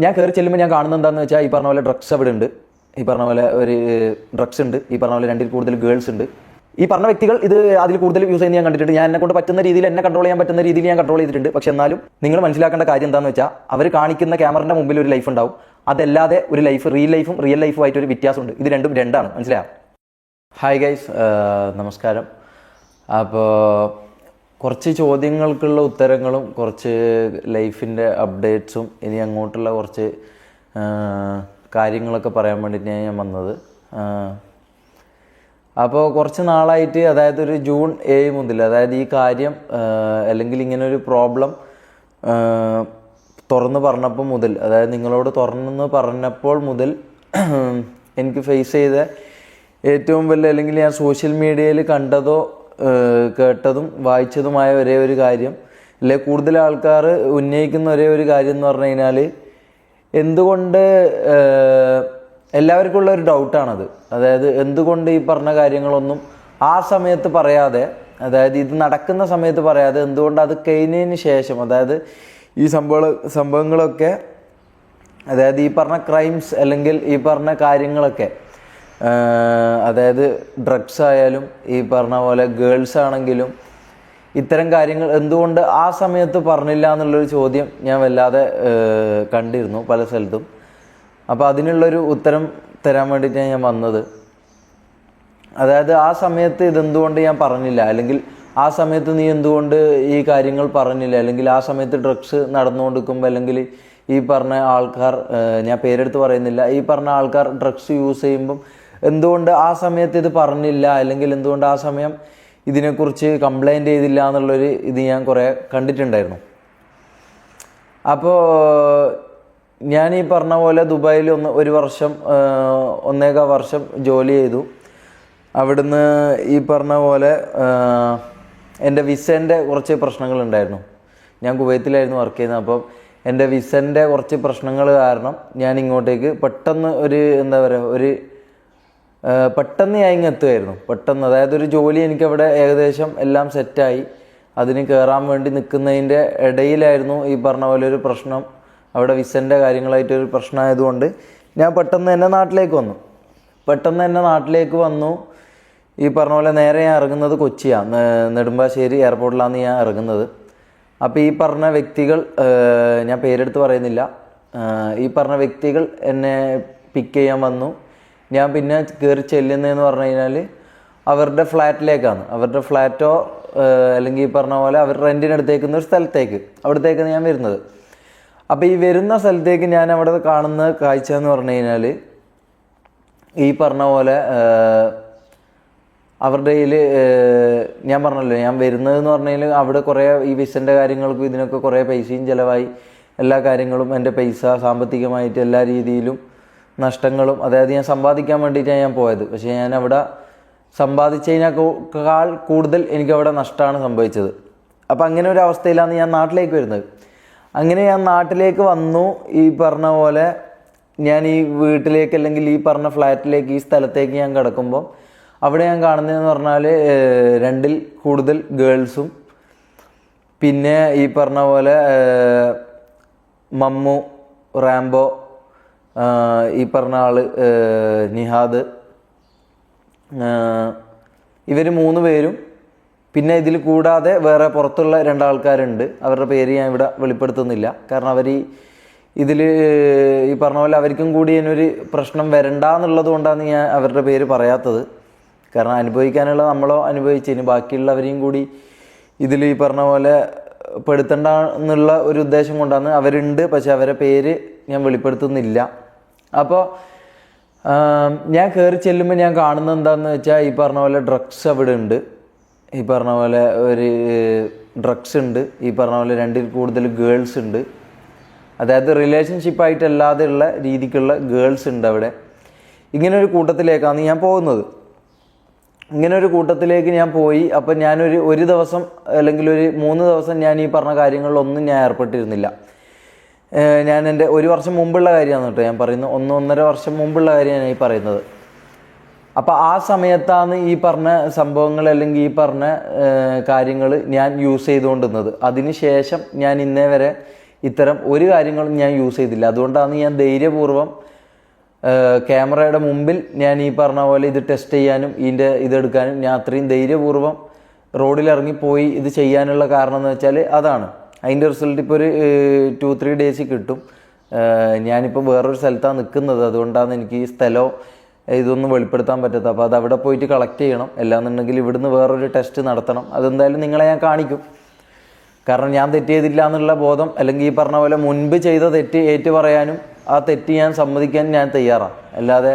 ഞാൻ കയറി ചെല്ലുമ്പോൾ ഞാൻ കാണുന്നത് എന്താണെന്ന് വെച്ചാൽ ഈ പറഞ്ഞ പോലെ ഡ്രഗ്സ് അവിടെ ഉണ്ട്, ഈ പറഞ്ഞ പോലെ ഒരു ഡ്രഗ്സ് ഉണ്ട്, ഈ പറഞ്ഞ പോലെ 2ൽ കൂടുതൽ ഗേൾസ് ഉണ്ട്. ഈ പറഞ്ഞ വ്യക്തികൾ ഇത് അതിൽ കൂടുതൽ യൂസ് ചെയ്യുന്നത് ഞാൻ കണ്ടിട്ടുണ്ട്. ഞാൻ എന്നെ കൊണ്ട് പറ്റുന്ന രീതിയിൽ, എന്നെ കൺട്രോൾ ചെയ്യാൻ പറ്റുന്ന രീതിയിൽ ഞാൻ കൺട്രോൾ ചെയ്തിട്ടുണ്ട്. പക്ഷെ എന്നാലും നിങ്ങൾ മനസ്സിലാക്കേണ്ട കാര്യം എന്താണെന്ന് വെച്ചാൽ അവർ കാണിക്കുന്ന ക്യാമറയുടെ മുമ്പിൽ ഒരു ലൈഫ് ഉണ്ടാവും, അതല്ലാതെ ഒരു ലൈഫ്, റിയൽ ലൈഫുമായിട്ട് ഒരു വ്യത്യാസമുണ്ട്. ഇത് രണ്ടും രണ്ടാണ്, മനസ്സിലായോ? ഹായ് ഗൈസ്, നമസ്കാരം. അപ്പോൾ കുറച്ച് ചോദ്യങ്ങൾക്കുള്ള ഉത്തരങ്ങളും കുറച്ച് ലൈഫിൻ്റെ അപ്ഡേറ്റ്സും ഇനി അങ്ങോട്ടുള്ള കുറച്ച് കാര്യങ്ങളൊക്കെ പറയാൻ വേണ്ടിയിട്ടാണ് ഞാൻ വന്നത്. അപ്പോൾ കുറച്ച് നാളായിട്ട്, അതായത് ഒരു ജൂൺ 7 മുതൽ, അതായത് ഈ കാര്യം അല്ലെങ്കിൽ ഇങ്ങനൊരു പ്രോബ്ലം തുറന്ന് പറഞ്ഞപ്പോൾ മുതൽ, അതായത് നിങ്ങളോട് തുറന്ന് പറഞ്ഞപ്പോൾ മുതൽ എനിക്ക് ഫേസ് ചെയ്ത ഏറ്റവും വലിയ, അല്ലെങ്കിൽ ഞാൻ സോഷ്യൽ മീഡിയയിൽ കണ്ടതോ കേട്ടതും വായിച്ചതുമായ ഒരേ ഒരു കാര്യം, അല്ലെ കൂടുതൽ ആൾക്കാർ ഉന്നയിക്കുന്ന ഒരേ ഒരു കാര്യം എന്ന് പറഞ്ഞു കഴിഞ്ഞാൽ, എന്തുകൊണ്ട് എല്ലാവർക്കും ഉള്ള ഒരു ഡൗട്ടാണത്. അതായത് എന്തുകൊണ്ട് ഈ പറഞ്ഞ കാര്യങ്ങളൊന്നും ആ സമയത്ത് പറയാതെ, അതായത് ഇത് നടക്കുന്ന സമയത്ത് പറയാതെ, എന്തുകൊണ്ട് അത് കഴിഞ്ഞതിന് ശേഷം, അതായത് ഈ സംഭവങ്ങളൊക്കെ, അതായത് ഈ പറഞ്ഞ ക്രൈംസ് അല്ലെങ്കിൽ ഈ പറഞ്ഞ കാര്യങ്ങളൊക്കെ, അതായത് ഡ്രഗ്സ് ആയാലും ഈ പറഞ്ഞ പോലെ ഗേൾസ് ആണെങ്കിലും ഇത്തരം കാര്യങ്ങൾ എന്തുകൊണ്ട് ആ സമയത്ത് പറഞ്ഞില്ല എന്നുള്ളൊരു ചോദ്യം ഞാൻ വല്ലാതെ കണ്ടിരുന്നു പല സ്ഥലത്തും. അപ്പോൾ അതിനുള്ളൊരു ഉത്തരം തരാൻ വേണ്ടിയിട്ടാണ് ഞാൻ വന്നത്. അതായത് ആ സമയത്ത് ഇതെന്തുകൊണ്ട് ഞാൻ പറഞ്ഞില്ല, അല്ലെങ്കിൽ ആ സമയത്ത് നീ എന്തുകൊണ്ട് ഈ കാര്യങ്ങൾ പറഞ്ഞില്ല, അല്ലെങ്കിൽ ആ സമയത്ത് ഡ്രഗ്സ് നടന്നുകൊണ്ടിരിക്കുമ്പോൾ, അല്ലെങ്കിൽ ഈ പറഞ്ഞ ആൾക്കാർ, ഞാൻ പേരെടുത്ത് പറയുന്നില്ല, ഈ പറഞ്ഞ ആൾക്കാർ ഡ്രഗ്സ് യൂസ് ചെയ്യുമ്പം എന്തുകൊണ്ട് ആ സമയത്ത് ഇത് പറഞ്ഞില്ല, അല്ലെങ്കിൽ എന്തുകൊണ്ട് ആ സമയം ഇതിനെക്കുറിച്ച് കംപ്ലൈൻറ്റ് ചെയ്തില്ല എന്നുള്ളൊരു ഇത് ഞാൻ കുറേ കണ്ടിട്ടുണ്ടായിരുന്നു. അപ്പോൾ ഞാൻ ഈ പറഞ്ഞ പോലെ ദുബായിൽ 1 വർഷം 1.25 വർഷം ജോലി ചെയ്തു. അവിടുന്ന് ഈ പറഞ്ഞ പോലെ എൻ്റെ വിസേൻ്റെ കുറച്ച് പ്രശ്നങ്ങളുണ്ടായിരുന്നു. ഞാൻ കുവൈത്തിലായിരുന്നു വർക്ക് ചെയ്യുന്നത്. അപ്പം എൻ്റെ വിസേൻ്റെ കുറച്ച് പ്രശ്നങ്ങൾ കാരണം ഞാൻ ഇങ്ങോട്ടേക്ക് പെട്ടെന്ന് പെട്ടെന്ന് ഞാൻ ഇങ്ങ് എത്തുമായിരുന്നു. പെട്ടെന്ന്, അതായത് ഒരു ജോലി എനിക്കവിടെ ഏകദേശം എല്ലാം സെറ്റായി, അതിന് കയറാൻ വേണ്ടി നിൽക്കുന്നതിൻ്റെ ഇടയിലായിരുന്നു ഈ പറഞ്ഞ പോലെ ഒരു പ്രശ്നം. അവിടെ വിസൻ്റെ കാര്യങ്ങളായിട്ടൊരു പ്രശ്നമായതുകൊണ്ട് ഞാൻ പെട്ടെന്ന് തന്നെ നാട്ടിലേക്ക് വന്നു. ഈ പറഞ്ഞ പോലെ നേരെ ഞാൻ ഇറങ്ങുന്നത് കൊച്ചിയാണ്, നെടുമ്പാശ്ശേരി എയർപോർട്ടിലാണ് ഞാൻ ഇറങ്ങുന്നത്. അപ്പോൾ ഈ പറഞ്ഞ വ്യക്തികൾ, ഞാൻ പേരെടുത്ത് പറയുന്നില്ല, ഈ പറഞ്ഞ വ്യക്തികൾ എന്നെ പിക്ക് ചെയ്യാൻ വന്നു. ഞാൻ പിന്നെ കയറി ചെല്ലുന്നതെന്ന് പറഞ്ഞു കഴിഞ്ഞാൽ അവരുടെ ഫ്ലാറ്റിലേക്കാണ്. അവരുടെ ഫ്ലാറ്റോ അല്ലെങ്കിൽ ഈ പറഞ്ഞ പോലെ അവർ റെൻറ്റിനെടുത്തേക്കുന്ന ഒരു സ്ഥലത്തേക്ക്, അവിടത്തേക്കാണ് ഞാൻ വരുന്നത്. അപ്പോൾ ഈ വരുന്ന സ്ഥലത്തേക്ക് ഞാൻ അവിടെ കാണുന്ന കാഴ്ച എന്ന് പറഞ്ഞു കഴിഞ്ഞാൽ, ഈ പറഞ്ഞ പോലെ അവരുടെ കയ്യിൽ, ഞാൻ പറഞ്ഞല്ലോ ഞാൻ വരുന്നതെന്ന് പറഞ്ഞു കഴിഞ്ഞാൽ അവിടെ കുറേ ഈ വിസൻ്റെ കാര്യങ്ങൾക്കും ഇതിനൊക്കെ കുറേ പൈസയും ചിലവായി, എല്ലാ കാര്യങ്ങളും എൻ്റെ പൈസ സാമ്പത്തികമായിട്ട് എല്ലാ രീതിയിലും നഷ്ടങ്ങളും, അതായത് ഞാൻ സമ്പാദിക്കാൻ വേണ്ടിയിട്ടാണ് ഞാൻ പോയത്. പക്ഷേ ഞാൻ അവിടെ സമ്പാദിച്ചതിനേക്കാൾ കൂടുതൽ എനിക്കവിടെ നഷ്ടമാണ് സംഭവിച്ചത്. അപ്പം അങ്ങനെ ഒരു അവസ്ഥയിലാണ് ഞാൻ നാട്ടിലേക്ക് വരുന്നത്. അങ്ങനെ ഞാൻ നാട്ടിലേക്ക് വന്നു. ഈ പറഞ്ഞ പോലെ ഞാൻ ഈ വീട്ടിലേക്ക്, അല്ലെങ്കിൽ ഈ പറഞ്ഞ ഫ്ലാറ്റിലേക്ക്, ഈ സ്ഥലത്തേക്ക് ഞാൻ കിടക്കുമ്പോൾ അവിടെ ഞാൻ കാണുന്നതെന്ന് പറഞ്ഞാൽ 2ൽ കൂടുതൽ ഗേൾസും, പിന്നെ ഈ പറഞ്ഞ പോലെ മമ്മു, റാംബോ, ഈ പറഞ്ഞ ആള് നിഹാദ്, ഇവർ 3 പേരും, പിന്നെ ഇതിൽ കൂടാതെ വേറെ പുറത്തുള്ള 2 ആൾക്കാരുണ്ട്. അവരുടെ പേര് ഞാൻ ഇവിടെ വെളിപ്പെടുത്തുന്നില്ല, കാരണം അവർ ഇതിൽ ഈ പറഞ്ഞ പോലെ അവർക്കും കൂടി ഇതിനൊരു പ്രശ്നം വരണ്ട എന്നുള്ളത് കൊണ്ടാണ് ഞാൻ അവരുടെ പേര് പറയാത്തത്. കാരണം അനുഭവിക്കാനുള്ള നമ്മളോ അനുഭവിച്ചതിന് ബാക്കിയുള്ളവരെയും കൂടി ഇതിൽ ഈ പറഞ്ഞ പോലെ പെടുത്തണ്ട എന്നുള്ള ഒരു ഉദ്ദേശം കൊണ്ടാണ് അവരുണ്ട്. പക്ഷെ അവരെ പേര് ഞാൻ വെളിപ്പെടുത്തുന്നില്ല. അപ്പോൾ ഞാൻ കയറി ചെല്ലുമ്പോൾ ഞാൻ കാണുന്നത് എന്താണെന്ന് വെച്ചാൽ, ഈ പറഞ്ഞ പോലെ ഡ്രഗ്സ് അവിടെ ഉണ്ട്, ഈ പറഞ്ഞ പോലെ ഒരു ഡ്രഗ്സ് ഉണ്ട്, ഈ പറഞ്ഞ പോലെ 2ൽ കൂടുതൽ ഗേൾസ് ഉണ്ട്. അതായത് റിലേഷൻഷിപ്പായിട്ടല്ലാതെ ഉള്ള രീതിക്കുള്ള ഗേൾസ് ഉണ്ട് അവിടെ. ഇങ്ങനൊരു കൂട്ടത്തിലേക്കാണ് ഞാൻ പോകുന്നത്. ഇങ്ങനൊരു കൂട്ടത്തിലേക്ക് ഞാൻ പോയി. അപ്പം ഒരു ദിവസം അല്ലെങ്കിൽ ഒരു 3 ദിവസം ഞാൻ ഈ പറഞ്ഞ കാര്യങ്ങളിലൊന്നും ഞാൻ ഏർപ്പെട്ടിരുന്നില്ല. ഞാൻ എൻ്റെ 1 വർഷം മുമ്പുള്ള കാര്യമാണ് കേട്ടോ ഞാൻ പറയുന്നത്, 1-1.5 വർഷം മുമ്പുള്ള കാര്യമാണ് ഈ പറയുന്നത്. അപ്പോൾ ആ സമയത്താണ് ഈ പറഞ്ഞ സംഭവങ്ങൾ അല്ലെങ്കിൽ ഈ പറഞ്ഞ കാര്യങ്ങൾ ഞാൻ യൂസ് ചെയ്തുകൊണ്ടിരുന്നത്. അതിന് ശേഷം ഞാൻ ഇന്നേ വരെ ഇത്തരം ഒരു കാര്യങ്ങളും ഞാൻ യൂസ് ചെയ്തില്ല. അതുകൊണ്ടാണ് ഞാൻ ധൈര്യപൂർവ്വം ക്യാമറയുടെ മുമ്പിൽ ഞാൻ ഈ പറഞ്ഞ പോലെ ഇത് ടെസ്റ്റ് ചെയ്യാനും ഇതെടുക്കാനും ഞാൻ അത്രയും ധൈര്യപൂർവ്വം റോഡിലിറങ്ങിപ്പോയി ഇത് ചെയ്യാനുള്ള കാരണം എന്ന് വെച്ചാൽ അതാണ്. അതിൻ്റെ റിസൾട്ട് ഇപ്പോൾ ഒരു 2-3 ഡേയ്സിൽ കിട്ടും. ഞാനിപ്പോൾ വേറൊരു സ്ഥലത്താണ് നിൽക്കുന്നത്, അതുകൊണ്ടാണ് എനിക്ക് ഈ സ്ഥലവും ഇതൊന്നും വെളിപ്പെടുത്താൻ പറ്റാത്തത്. അപ്പോൾ അത് അവിടെ പോയിട്ട് കളക്ട് ചെയ്യണം. അല്ലാന്നുണ്ടെങ്കിൽ ഇവിടുന്ന് വേറൊരു ടെസ്റ്റ് നടത്തണം. അതെന്തായാലും നിങ്ങളെ ഞാൻ കാണിക്കും. കാരണം ഞാൻ തെറ്റ് ചെയ്തില്ല എന്നുള്ള ബോധം, അല്ലെങ്കിൽ ഈ പറഞ്ഞ പോലെ മുൻപ് ചെയ്ത തെറ്റ് ഏറ്റു പറയാനും ആ തെറ്റ് ഞാൻ സമ്മതിക്കാൻ ഞാൻ തയ്യാറാണ്. അല്ലാതെ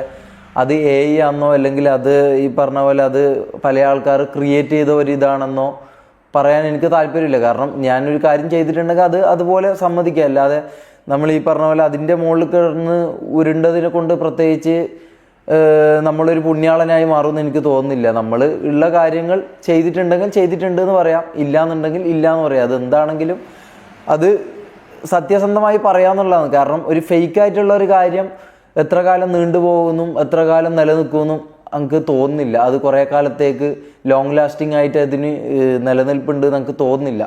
അത് AI ആണെന്നോ അല്ലെങ്കിൽ അത് ഈ പറഞ്ഞ പോലെ അത് പല ആൾക്കാർ ക്രിയേറ്റ് ചെയ്ത ഒരു ഇതാണെന്നോ പറയാൻ എനിക്ക് താല്പര്യമില്ല. കാരണം ഞാനൊരു കാര്യം ചെയ്തിട്ടുണ്ടെങ്കിൽ അത് അതുപോലെ സമ്മതിക്കുക. അല്ലാതെ നമ്മൾ ഈ പറഞ്ഞ പോലെ അതിൻ്റെ മുകളിൽ കിടന്ന് ഉരുണ്ടതിനെ കൊണ്ട് പ്രത്യേകിച്ച് നമ്മളൊരു പുണ്യാളനായി മാറുമെന്ന് എനിക്ക് തോന്നുന്നില്ല. നമ്മൾ ഉള്ള കാര്യങ്ങൾ ചെയ്തിട്ടുണ്ടെങ്കിൽ ചെയ്തിട്ടുണ്ട് എന്ന് പറയാം, ഇല്ല എന്നുണ്ടെങ്കിൽ ഇല്ല എന്ന് പറയാം. അതെന്താണെങ്കിലും അത് സത്യസന്ധമായി പറയാമെന്നുള്ളതാണ്. കാരണം ഒരു ഫേക്കായിട്ടുള്ള ഒരു കാര്യം എത്ര കാലം നീണ്ടുപോകുന്നു, എത്ര കാലം നിലനിൽക്കുമെന്നും നമുക്ക് തോന്നുന്നില്ല. അത് കുറേ കാലത്തേക്ക് ലോങ് ലാസ്റ്റിംഗ് ആയിട്ട് അതിന് നിലനിൽപ്പുണ്ട് നമുക്ക് തോന്നുന്നില്ല.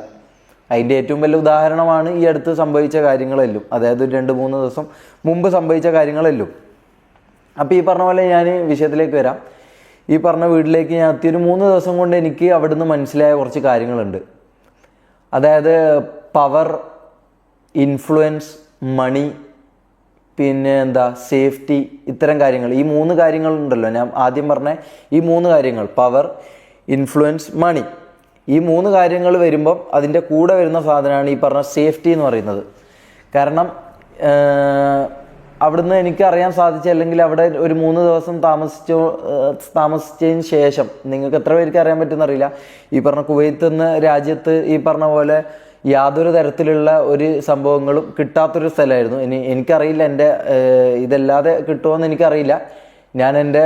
അതിൻ്റെ ഏറ്റവും വലിയ ഉദാഹരണമാണ് ഈ അടുത്ത് സംഭവിച്ച കാര്യങ്ങളെല്ലാം, അതായത് 2-3 ദിവസം മുമ്പ് സംഭവിച്ച കാര്യങ്ങളെല്ലാം. അപ്പോൾ ഈ പറഞ്ഞ പോലെ ഞാൻ വിഷയത്തിലേക്ക് വരാം. ഈ പറഞ്ഞ വീട്ടിലേക്ക് ഞാൻ എത്തി ഒരു 3 ദിവസം കൊണ്ട് എനിക്ക് അവിടുന്ന് മനസ്സിലായ കുറച്ച് കാര്യങ്ങളുണ്ട്. അതായത് പവർ, ഇൻഫ്ലുവൻസ്, മണി, പിന്നെ സേഫ്റ്റി, ഇത്തരം കാര്യങ്ങൾ. ഈ 3 കാര്യങ്ങളുണ്ടല്ലോ ഞാൻ ആദ്യം പറഞ്ഞ ഈ 3 കാര്യങ്ങൾ, പവർ, ഇൻഫ്ലുവൻസ്, മണി. ഈ 3 കാര്യങ്ങൾ വരുമ്പം അതിൻ്റെ കൂടെ വരുന്ന സാധനമാണ് ഈ പറഞ്ഞ സേഫ്റ്റി എന്ന് പറയുന്നത്. കാരണം അവിടുന്ന് എനിക്ക് അറിയാൻ സാധിച്ച, അല്ലെങ്കിൽ അവിടെ ഒരു 3 ദിവസം താമസിച്ചതിന് ശേഷം നിങ്ങൾക്ക് എത്ര പേർക്ക് അറിയാൻ പറ്റുമെന്നറിയില്ല, ഈ പറഞ്ഞ കുവൈത്ത് എന്ന രാജ്യത്ത് ഈ പറഞ്ഞ പോലെ യാതൊരു തരത്തിലുള്ള ഒരു സംഭവങ്ങളും കിട്ടാത്തൊരു സ്ഥലമായിരുന്നു. എനിക്കറിയില്ല എൻ്റെ ഇതല്ലാതെ കിട്ടുമോയെന്ന് എനിക്കറിയില്ല. ഞാൻ എൻ്റെ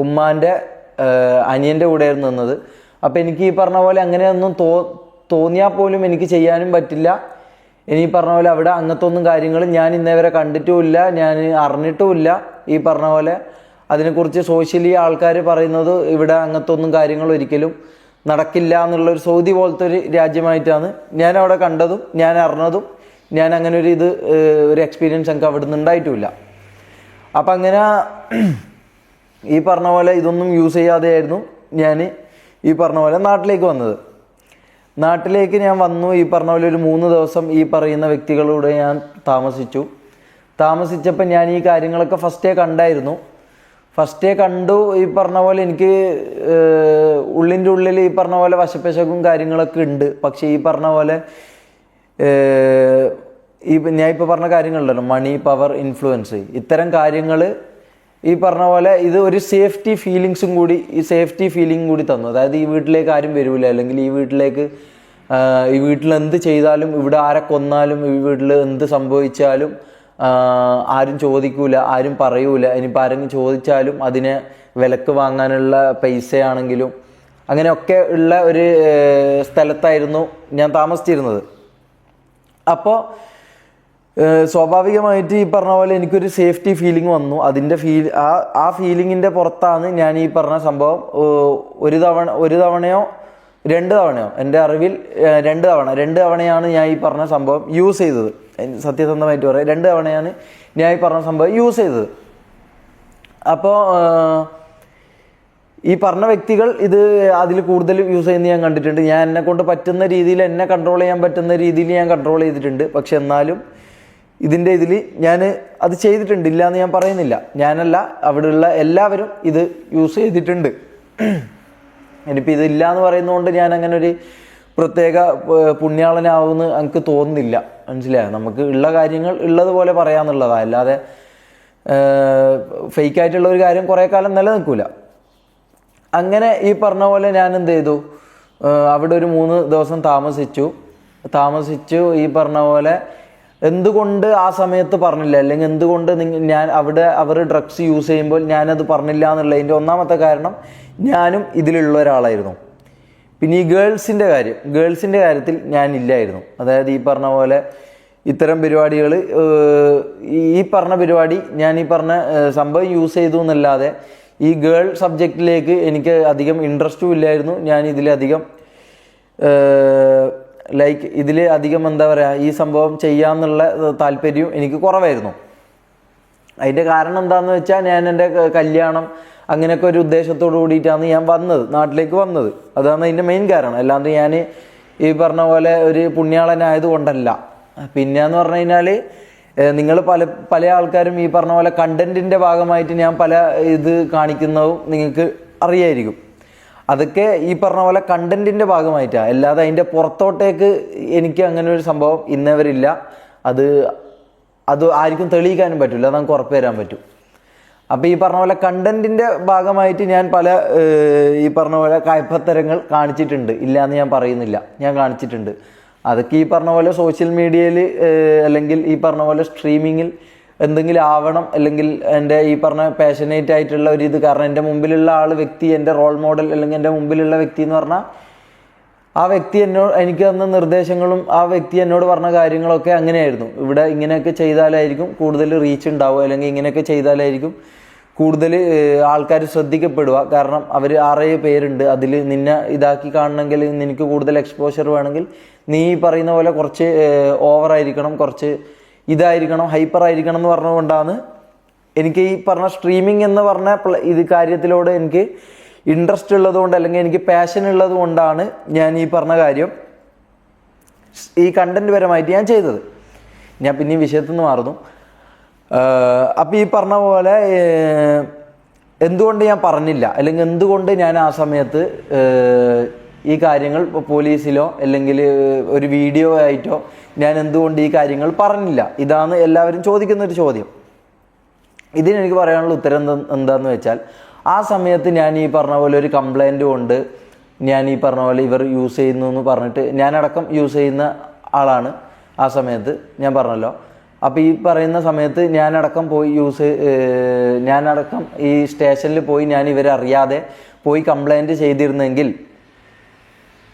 ഉമ്മാൻ്റെ അനിയൻ്റെ കൂടെയായിരുന്നു നിന്നത്. അപ്പോൾ എനിക്ക് ഈ പറഞ്ഞ പോലെ അങ്ങനെയൊന്നും തോന്നിയാൽ പോലും എനിക്ക് ചെയ്യാനും പറ്റില്ല. ഇനി പറഞ്ഞ പോലെ അവിടെ അങ്ങനത്തെ ഒന്നും കാര്യങ്ങളും ഞാൻ ഇന്നേവരെ കണ്ടിട്ടുമില്ല, ഞാൻ അറിഞ്ഞിട്ടുമില്ല. ഈ പറഞ്ഞ പോലെ അതിനെക്കുറിച്ച് സോഷ്യലി ആൾക്കാർ പറയുന്നത് ഇവിടെ അങ്ങനത്തെ ഒന്നും കാര്യങ്ങൾ ഒരിക്കലും നടക്കില്ല എന്നുള്ളൊരു സൗദി പോലത്തെ ഒരു രാജ്യമായിട്ടാണ് ഞാൻ അവിടെ കണ്ടതും ഞാൻ അറിഞ്ഞതും. ഞാൻ അങ്ങനെ ഒരു എക്സ്പീരിയൻസ് എനിക്ക് അവിടെ നിന്ന് ഉണ്ടായിട്ടുമില്ല. അപ്പം അങ്ങനെ ഈ പറഞ്ഞ പോലെ ഇതൊന്നും യൂസ് ചെയ്യാതെയായിരുന്നു ഞാൻ ഈ പറഞ്ഞ പോലെ നാട്ടിലേക്ക് വന്നത്. നാട്ടിലേക്ക് ഞാൻ വന്നു. ഈ പറഞ്ഞ പോലെ ഒരു 3 ദിവസം ഈ പറയുന്ന വ്യക്തികളോട് ഞാൻ താമസിച്ചപ്പോൾ ഞാൻ ഈ കാര്യങ്ങളൊക്കെ ഫസ്റ്റേ കണ്ടു. ഈ പറഞ്ഞ പോലെ എനിക്ക് ഉള്ളിൻ്റെ ഉള്ളിൽ ഈ പറഞ്ഞ പോലെ വശപ്പശകും കാര്യങ്ങളൊക്കെ ഉണ്ട്. പക്ഷേ ഈ പറഞ്ഞ പോലെ ഞാൻ ഇപ്പോൾ പറഞ്ഞ കാര്യങ്ങളുണ്ടല്ലോ, മണി, പവർ, ഇൻഫ്ലുവൻസ്, ഇത്തരം കാര്യങ്ങൾ ഈ പറഞ്ഞ പോലെ ഇത് ഒരു സേഫ്റ്റി ഫീലിംഗ് കൂടി തന്നു. അതായത് ഈ വീട്ടിലേക്ക് ആരും വരില്ല, അല്ലെങ്കിൽ ഈ വീട്ടിൽ എന്ത് ചെയ്താലും, ഇവിടെ ആരെ കൊന്നാലും, ഈ വീട്ടിൽ എന്ത് സംഭവിച്ചാലും ആരും ചോദിക്കൂല, ആരും പറയൂല. ഇനിയിപ്പോൾ ആരെങ്കിലും ചോദിച്ചാലും അതിനെ വിലക്ക് വാങ്ങാനുള്ള പൈസയാണെങ്കിലും അങ്ങനെയൊക്കെ ഉള്ള ഒരു സ്ഥലത്തായിരുന്നു ഞാൻ താമസിച്ചിരുന്നത്. അപ്പോൾ സ്വാഭാവികമായിട്ട് ഈ പറഞ്ഞ പോലെ എനിക്കൊരു സേഫ്റ്റി ഫീലിംഗ് വന്നു. അതിൻ്റെ ആ ഫീലിങ്ങിൻ്റെ പുറത്താണ് ഞാൻ ഈ പറഞ്ഞ സംഭവം ഒരു തവണയോ 2 തവണയോ, എൻ്റെ അറിവിൽ 2 തവണയാണ് ഞാൻ ഈ പറഞ്ഞ സംഭവം യൂസ് ചെയ്തത്. സത്യസന്ധമായിട്ട് പറയാം, 2 തവണയാണ് ഞാൻ ഈ പറഞ്ഞ സംഭവം യൂസ് ചെയ്തത്. അപ്പോൾ ഈ പറഞ്ഞ വ്യക്തികൾ ഇത് അതിൽ കൂടുതൽ യൂസ് ചെയ്യുന്നത് ഞാൻ കണ്ടിട്ടുണ്ട്. ഞാൻ എന്നെ കൊണ്ട് പറ്റുന്ന രീതിയിൽ, എന്നെ കൺട്രോൾ ചെയ്യാൻ പറ്റുന്ന രീതിയിൽ ഞാൻ കൺട്രോൾ ചെയ്തിട്ടുണ്ട്. പക്ഷെ എന്നാലും ഇതിൻ്റെ ഇതിൽ ഞാൻ അത് ചെയ്തിട്ടുണ്ട്, ഇല്ല എന്ന് ഞാൻ പറയുന്നില്ല. ഞാനല്ല, അവിടെയുള്ള എല്ലാവരും ഇത് യൂസ് ചെയ്തിട്ടുണ്ട്. ഇനിയിപ്പോൾ ഇതില്ല എന്ന് പറയുന്നതുകൊണ്ട് ഞാൻ അങ്ങനെ ഒരു പ്രത്യേക പുണ്യാളനാവുമെന്ന് എനിക്ക് തോന്നുന്നില്ല. മനസ്സിലായോ? നമുക്ക് ഉള്ള കാര്യങ്ങൾ ഉള്ളതുപോലെ പറയാമെന്നുള്ളതാണ്. അല്ലാതെ ഫേക്കായിട്ടുള്ള ഒരു കാര്യം കുറേ കാലം നിലനിൽക്കില്ല. അങ്ങനെ ഈ പറഞ്ഞ പോലെ ഞാൻ എന്ത് ചെയ്തു, അവിടെ ഒരു 3 ദിവസം താമസിച്ചു. ഈ പറഞ്ഞ പോലെ എന്തുകൊണ്ട് ആ സമയത്ത് പറഞ്ഞില്ല, അല്ലെങ്കിൽ എന്തുകൊണ്ട് ഞാൻ അവിടെ അവർ ഡ്രഗ്സ് യൂസ് ചെയ്യുമ്പോൾ ഞാനത് പറഞ്ഞില്ല എന്നുള്ളതിൻ്റെ ഒന്നാമത്തെ കാരണം ഞാനും ഇതിലുള്ള ഒരാളായിരുന്നു. പിന്നെ ഈ ഗേൾസിൻ്റെ കാര്യത്തിൽ ഞാനില്ലായിരുന്നു. അതായത് ഈ പറഞ്ഞ പോലെ ഇത്തരം പരിപാടികൾ, ഈ പറഞ്ഞ പരിപാടി ഞാൻ ഈ പറഞ്ഞ സംഭവം യൂസ് ചെയ്തു എന്നല്ലാതെ ഈ ഗേൾ സബ്ജക്റ്റിലേക്ക് എനിക്ക് അധികം ഇൻട്രസ്റ്റും ഇല്ലായിരുന്നു. ഞാൻ ഇതിലധികം ലൈക്ക് ഇതിൽ അധികം എന്താ പറയുക, ഈ സംഭവം ചെയ്യാമെന്നുള്ള താല്പര്യവും എനിക്ക് കുറവായിരുന്നു. അതിൻ്റെ കാരണം എന്താണെന്ന് വെച്ചാൽ ഞാൻ എൻ്റെ കല്യാണം അങ്ങനെയൊക്കെ ഒരു ഉദ്ദേശത്തോട് കൂടിയിട്ടാണ് ഞാൻ നാട്ടിലേക്ക് വന്നത്. അതാണ് അതിൻ്റെ മെയിൻ കാരണം. അല്ലാണ്ട് ഞാൻ ഈ പറഞ്ഞ പോലെ ഒരു പുണ്യാളനായത് കൊണ്ടല്ല. പിന്നെയെന്ന് പറഞ്ഞു കഴിഞ്ഞാൽ നിങ്ങൾ പല ആൾക്കാരും ഈ പറഞ്ഞ പോലെ കണ്ടൻറ്റിൻ്റെ ഭാഗമായിട്ട് ഞാൻ പല ഇത് കാണിക്കുന്നതും നിങ്ങൾക്ക് അറിയായിരിക്കും. അതൊക്കെ ഈ പറഞ്ഞ പോലെ കണ്ടൻറ്റിൻ്റെ ഭാഗമായിട്ടാണ്, അല്ലാതെ അതിൻ്റെ പുറത്തോട്ടേക്ക് എനിക്ക് അങ്ങനെ ഒരു സംഭവം ഇന്നവരില്ല. അത് ആർക്കും തെളിയിക്കാനും പറ്റില്ല, അത് നമുക്ക് ഉറപ്പ് തരാൻ പറ്റും. അപ്പോൾ ഈ പറഞ്ഞ പോലെ കണ്ടൻറ്റിൻ്റെ ഭാഗമായിട്ട് ഞാൻ പല ഈ പറഞ്ഞ പോലെ കയ്പത്തരങ്ങൾ കാണിച്ചിട്ടുണ്ട്. ഇല്ല എന്ന് ഞാൻ പറയുന്നില്ല, ഞാൻ കാണിച്ചിട്ടുണ്ട്. അതൊക്കെ ഈ പറഞ്ഞ പോലെ സോഷ്യൽ മീഡിയയിൽ അല്ലെങ്കിൽ ഈ പറഞ്ഞ പോലെ സ്ട്രീമിങ്ങിൽ എന്തെങ്കിലും ആവണം, അല്ലെങ്കിൽ എൻ്റെ ഈ പറഞ്ഞ പാഷനേറ്റ് ആയിട്ടുള്ള ഒരു ഇത്. കാരണം എൻ്റെ മുമ്പിലുള്ള വ്യക്തി, എൻ്റെ റോൾ മോഡൽ അല്ലെങ്കിൽ എൻ്റെ മുമ്പിലുള്ള വ്യക്തി എന്ന് പറഞ്ഞാൽ ആ വ്യക്തി എനിക്ക് തന്ന നിർദ്ദേശങ്ങളും ആ വ്യക്തി എന്നോട് പറഞ്ഞ കാര്യങ്ങളൊക്കെ അങ്ങനെയായിരുന്നു. ഇവിടെ ഇങ്ങനെയൊക്കെ ചെയ്താലായിരിക്കും കൂടുതൽ റീച്ച് ഉണ്ടാവുക, അല്ലെങ്കിൽ ഇങ്ങനെയൊക്കെ ചെയ്താലായിരിക്കും കൂടുതൽ ആൾക്കാർ ശ്രദ്ധിക്കപ്പെടുക. കാരണം അവർ 6 പേരുണ്ട്, അതിൽ നിന്നെ ഇതാക്കി കാണണമെങ്കിൽ, നിനക്ക് കൂടുതൽ എക്സ്പോഷർ വേണമെങ്കിൽ നീ പറയുന്ന പോലെ കുറച്ച് ഓവറായിരിക്കണം, കുറച്ച് ഇതായിരിക്കണം, ഹൈപ്പർ ആയിരിക്കണം എന്ന് പറഞ്ഞുകൊണ്ടാണ് എനിക്ക് ഈ പറഞ്ഞ സ്ട്രീമിംഗ് എന്ന് പറഞ്ഞ ഇത് കാര്യത്തിലോട് എനിക്ക് ഇൻട്രസ്റ്റ് ഉള്ളതുകൊണ്ട്, അല്ലെങ്കിൽ എനിക്ക് പാഷൻ ഉള്ളത് കൊണ്ടാണ് ഞാൻ ഈ പറഞ്ഞ കാര്യം ഈ കണ്ടന്റ് പരമായിട്ട് ഞാൻ ചെയ്തത്. ഞാൻ പിന്നെ വിഷയത്തിൽ നിന്ന് മാറുന്നു. അപ്പോൾ ഈ പറഞ്ഞ പോലെ എന്തുകൊണ്ട് ഞാൻ പറഞ്ഞില്ല, അല്ലെങ്കിൽ എന്തുകൊണ്ട് ഞാൻ ആ സമയത്ത് ഈ കാര്യങ്ങൾ പോലീസിലോ അല്ലെങ്കിൽ ഒരു വീഡിയോ ആയിട്ടോ ഞാൻ എന്തുകൊണ്ട് ഈ കാര്യങ്ങൾ പറഞ്ഞില്ല, ഇതാണ് എല്ലാവരും ചോദിക്കുന്നൊരു ചോദ്യം. ഇതിനെനിക്ക് പറയാനുള്ള ഉത്തരം എന്താണെന്ന് വെച്ചാൽ, ആ സമയത്ത് ഞാൻ ഈ പറഞ്ഞ പോലെ ഒരു കംപ്ലൈൻറ്റ് കൊണ്ട് ഞാൻ ഈ പറഞ്ഞ പോലെ ഇവർ യൂസ് ചെയ്യുന്നു എന്ന് പറഞ്ഞിട്ട് ഞാനടക്കം യൂസ് ചെയ്യുന്ന ആളാണ് ആ സമയത്ത്, ഞാൻ പറഞ്ഞല്ലോ. അപ്പോൾ ഈ പറയുന്ന സമയത്ത് ഞാനടക്കം ഈ സ്റ്റേഷനിൽ പോയി ഞാൻ ഇവരറിയാതെ പോയി കംപ്ലൈൻറ്റ് ചെയ്തിരുന്നെങ്കിൽ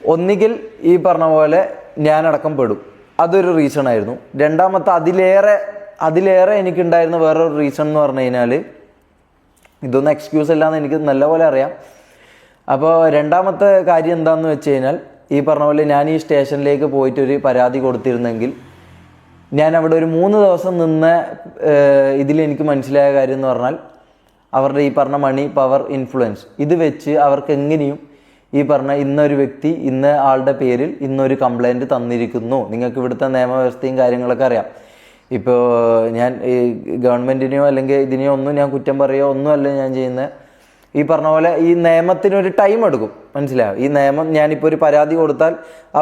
ഒന്നുകിൽ ഈ പറഞ്ഞ പോലെ ഞാനടക്കം പെടും. അതൊരു റീസൺ ആയിരുന്നു. രണ്ടാമത്തെ അതിലേറെ എനിക്കുണ്ടായിരുന്ന വേറൊരു റീസൺ എന്ന് പറഞ്ഞു കഴിഞ്ഞാൽ, ഇതൊന്നും എക്സ്ക്യൂസ് അല്ലാന്ന് എനിക്ക് നല്ലപോലെ അറിയാം. അപ്പോൾ രണ്ടാമത്തെ കാര്യം എന്താണെന്ന് വെച്ച് കഴിഞ്ഞാൽ, ഈ പറഞ്ഞ പോലെ ഞാൻ ഈ സ്റ്റേഷനിലേക്ക് പോയിട്ടൊരു പരാതി കൊടുത്തിരുന്നെങ്കിൽ, ഞാൻ അവിടെ ഒരു 3 ദിവസം നിന്ന ഇതിലെനിക്ക് മനസ്സിലായ കാര്യം എന്ന് പറഞ്ഞാൽ, അവരുടെ ഈ പറഞ്ഞ മണി, പവർ, ഇൻഫ്ലുവൻസ് ഇത് വെച്ച് അവർക്ക് എങ്ങനെയും ഈ പറഞ്ഞ ഇന്നൊരു വ്യക്തി ഇന്ന ആളുടെ പേരിൽ ഇന്നൊരു കംപ്ലൈൻറ്റ് തന്നിരിക്കുന്നു. നിങ്ങൾക്ക് ഇവിടുത്തെ നിയമവ്യവസ്ഥയും കാര്യങ്ങളൊക്കെ അറിയാം. ഇപ്പോൾ ഞാൻ ഈ ഗവൺമെൻറ്റിനെയോ അല്ലെങ്കിൽ ഇതിനെയോ ഒന്നും ഞാൻ കുറ്റം പറയുകയോ ഒന്നുമല്ല ഞാൻ ചെയ്യുന്നത്. ഈ പറഞ്ഞ പോലെ ഈ നിയമത്തിനൊരു ടൈം എടുക്കും, മനസ്സിലായോ? ഈ നിയമം, ഞാനിപ്പോൾ ഒരു പരാതി കൊടുത്താൽ ആ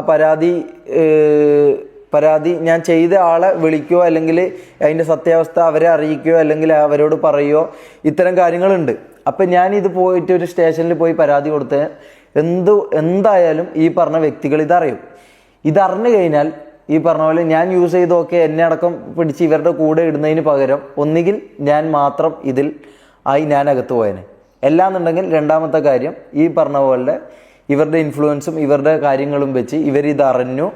പരാതി ഞാൻ ചെയ്ത ആളെ വിളിക്കുകയോ അല്ലെങ്കിൽ അതിൻ്റെ സത്യാവസ്ഥ അവരെ അറിയിക്കുകയോ അല്ലെങ്കിൽ അവരോട് പറയുകയോ ഇത്തരം കാര്യങ്ങളുണ്ട്. അപ്പം ഞാനിത് പോയിട്ട് ഒരു സ്റ്റേഷനിൽ പോയി പരാതി കൊടുത്ത് എന്തായാലും ഈ പറഞ്ഞ വ്യക്തികൾ ഇതറിഞ്ഞു കഴിഞ്ഞാൽ ഈ പറഞ്ഞ പോലെ ഞാൻ യൂസ് ചെയ്തൊക്കെ എന്നെ അടക്കം പിടിച്ച് ഇവരുടെ കൂടെ ഇടുന്നതിന് പകരം ഒന്നുകിൽ ഞാൻ മാത്രം ഞാൻ അകത്ത് പോയേനെ. അല്ലാന്നുണ്ടെങ്കിൽ രണ്ടാമത്തെ കാര്യം, ഈ പറഞ്ഞ പോലെ ഇവരുടെ ഇൻഫ്ലുവൻസും ഇവരുടെ കാര്യങ്ങളും വെച്ച് ഇവരിതറിഞ്ഞു.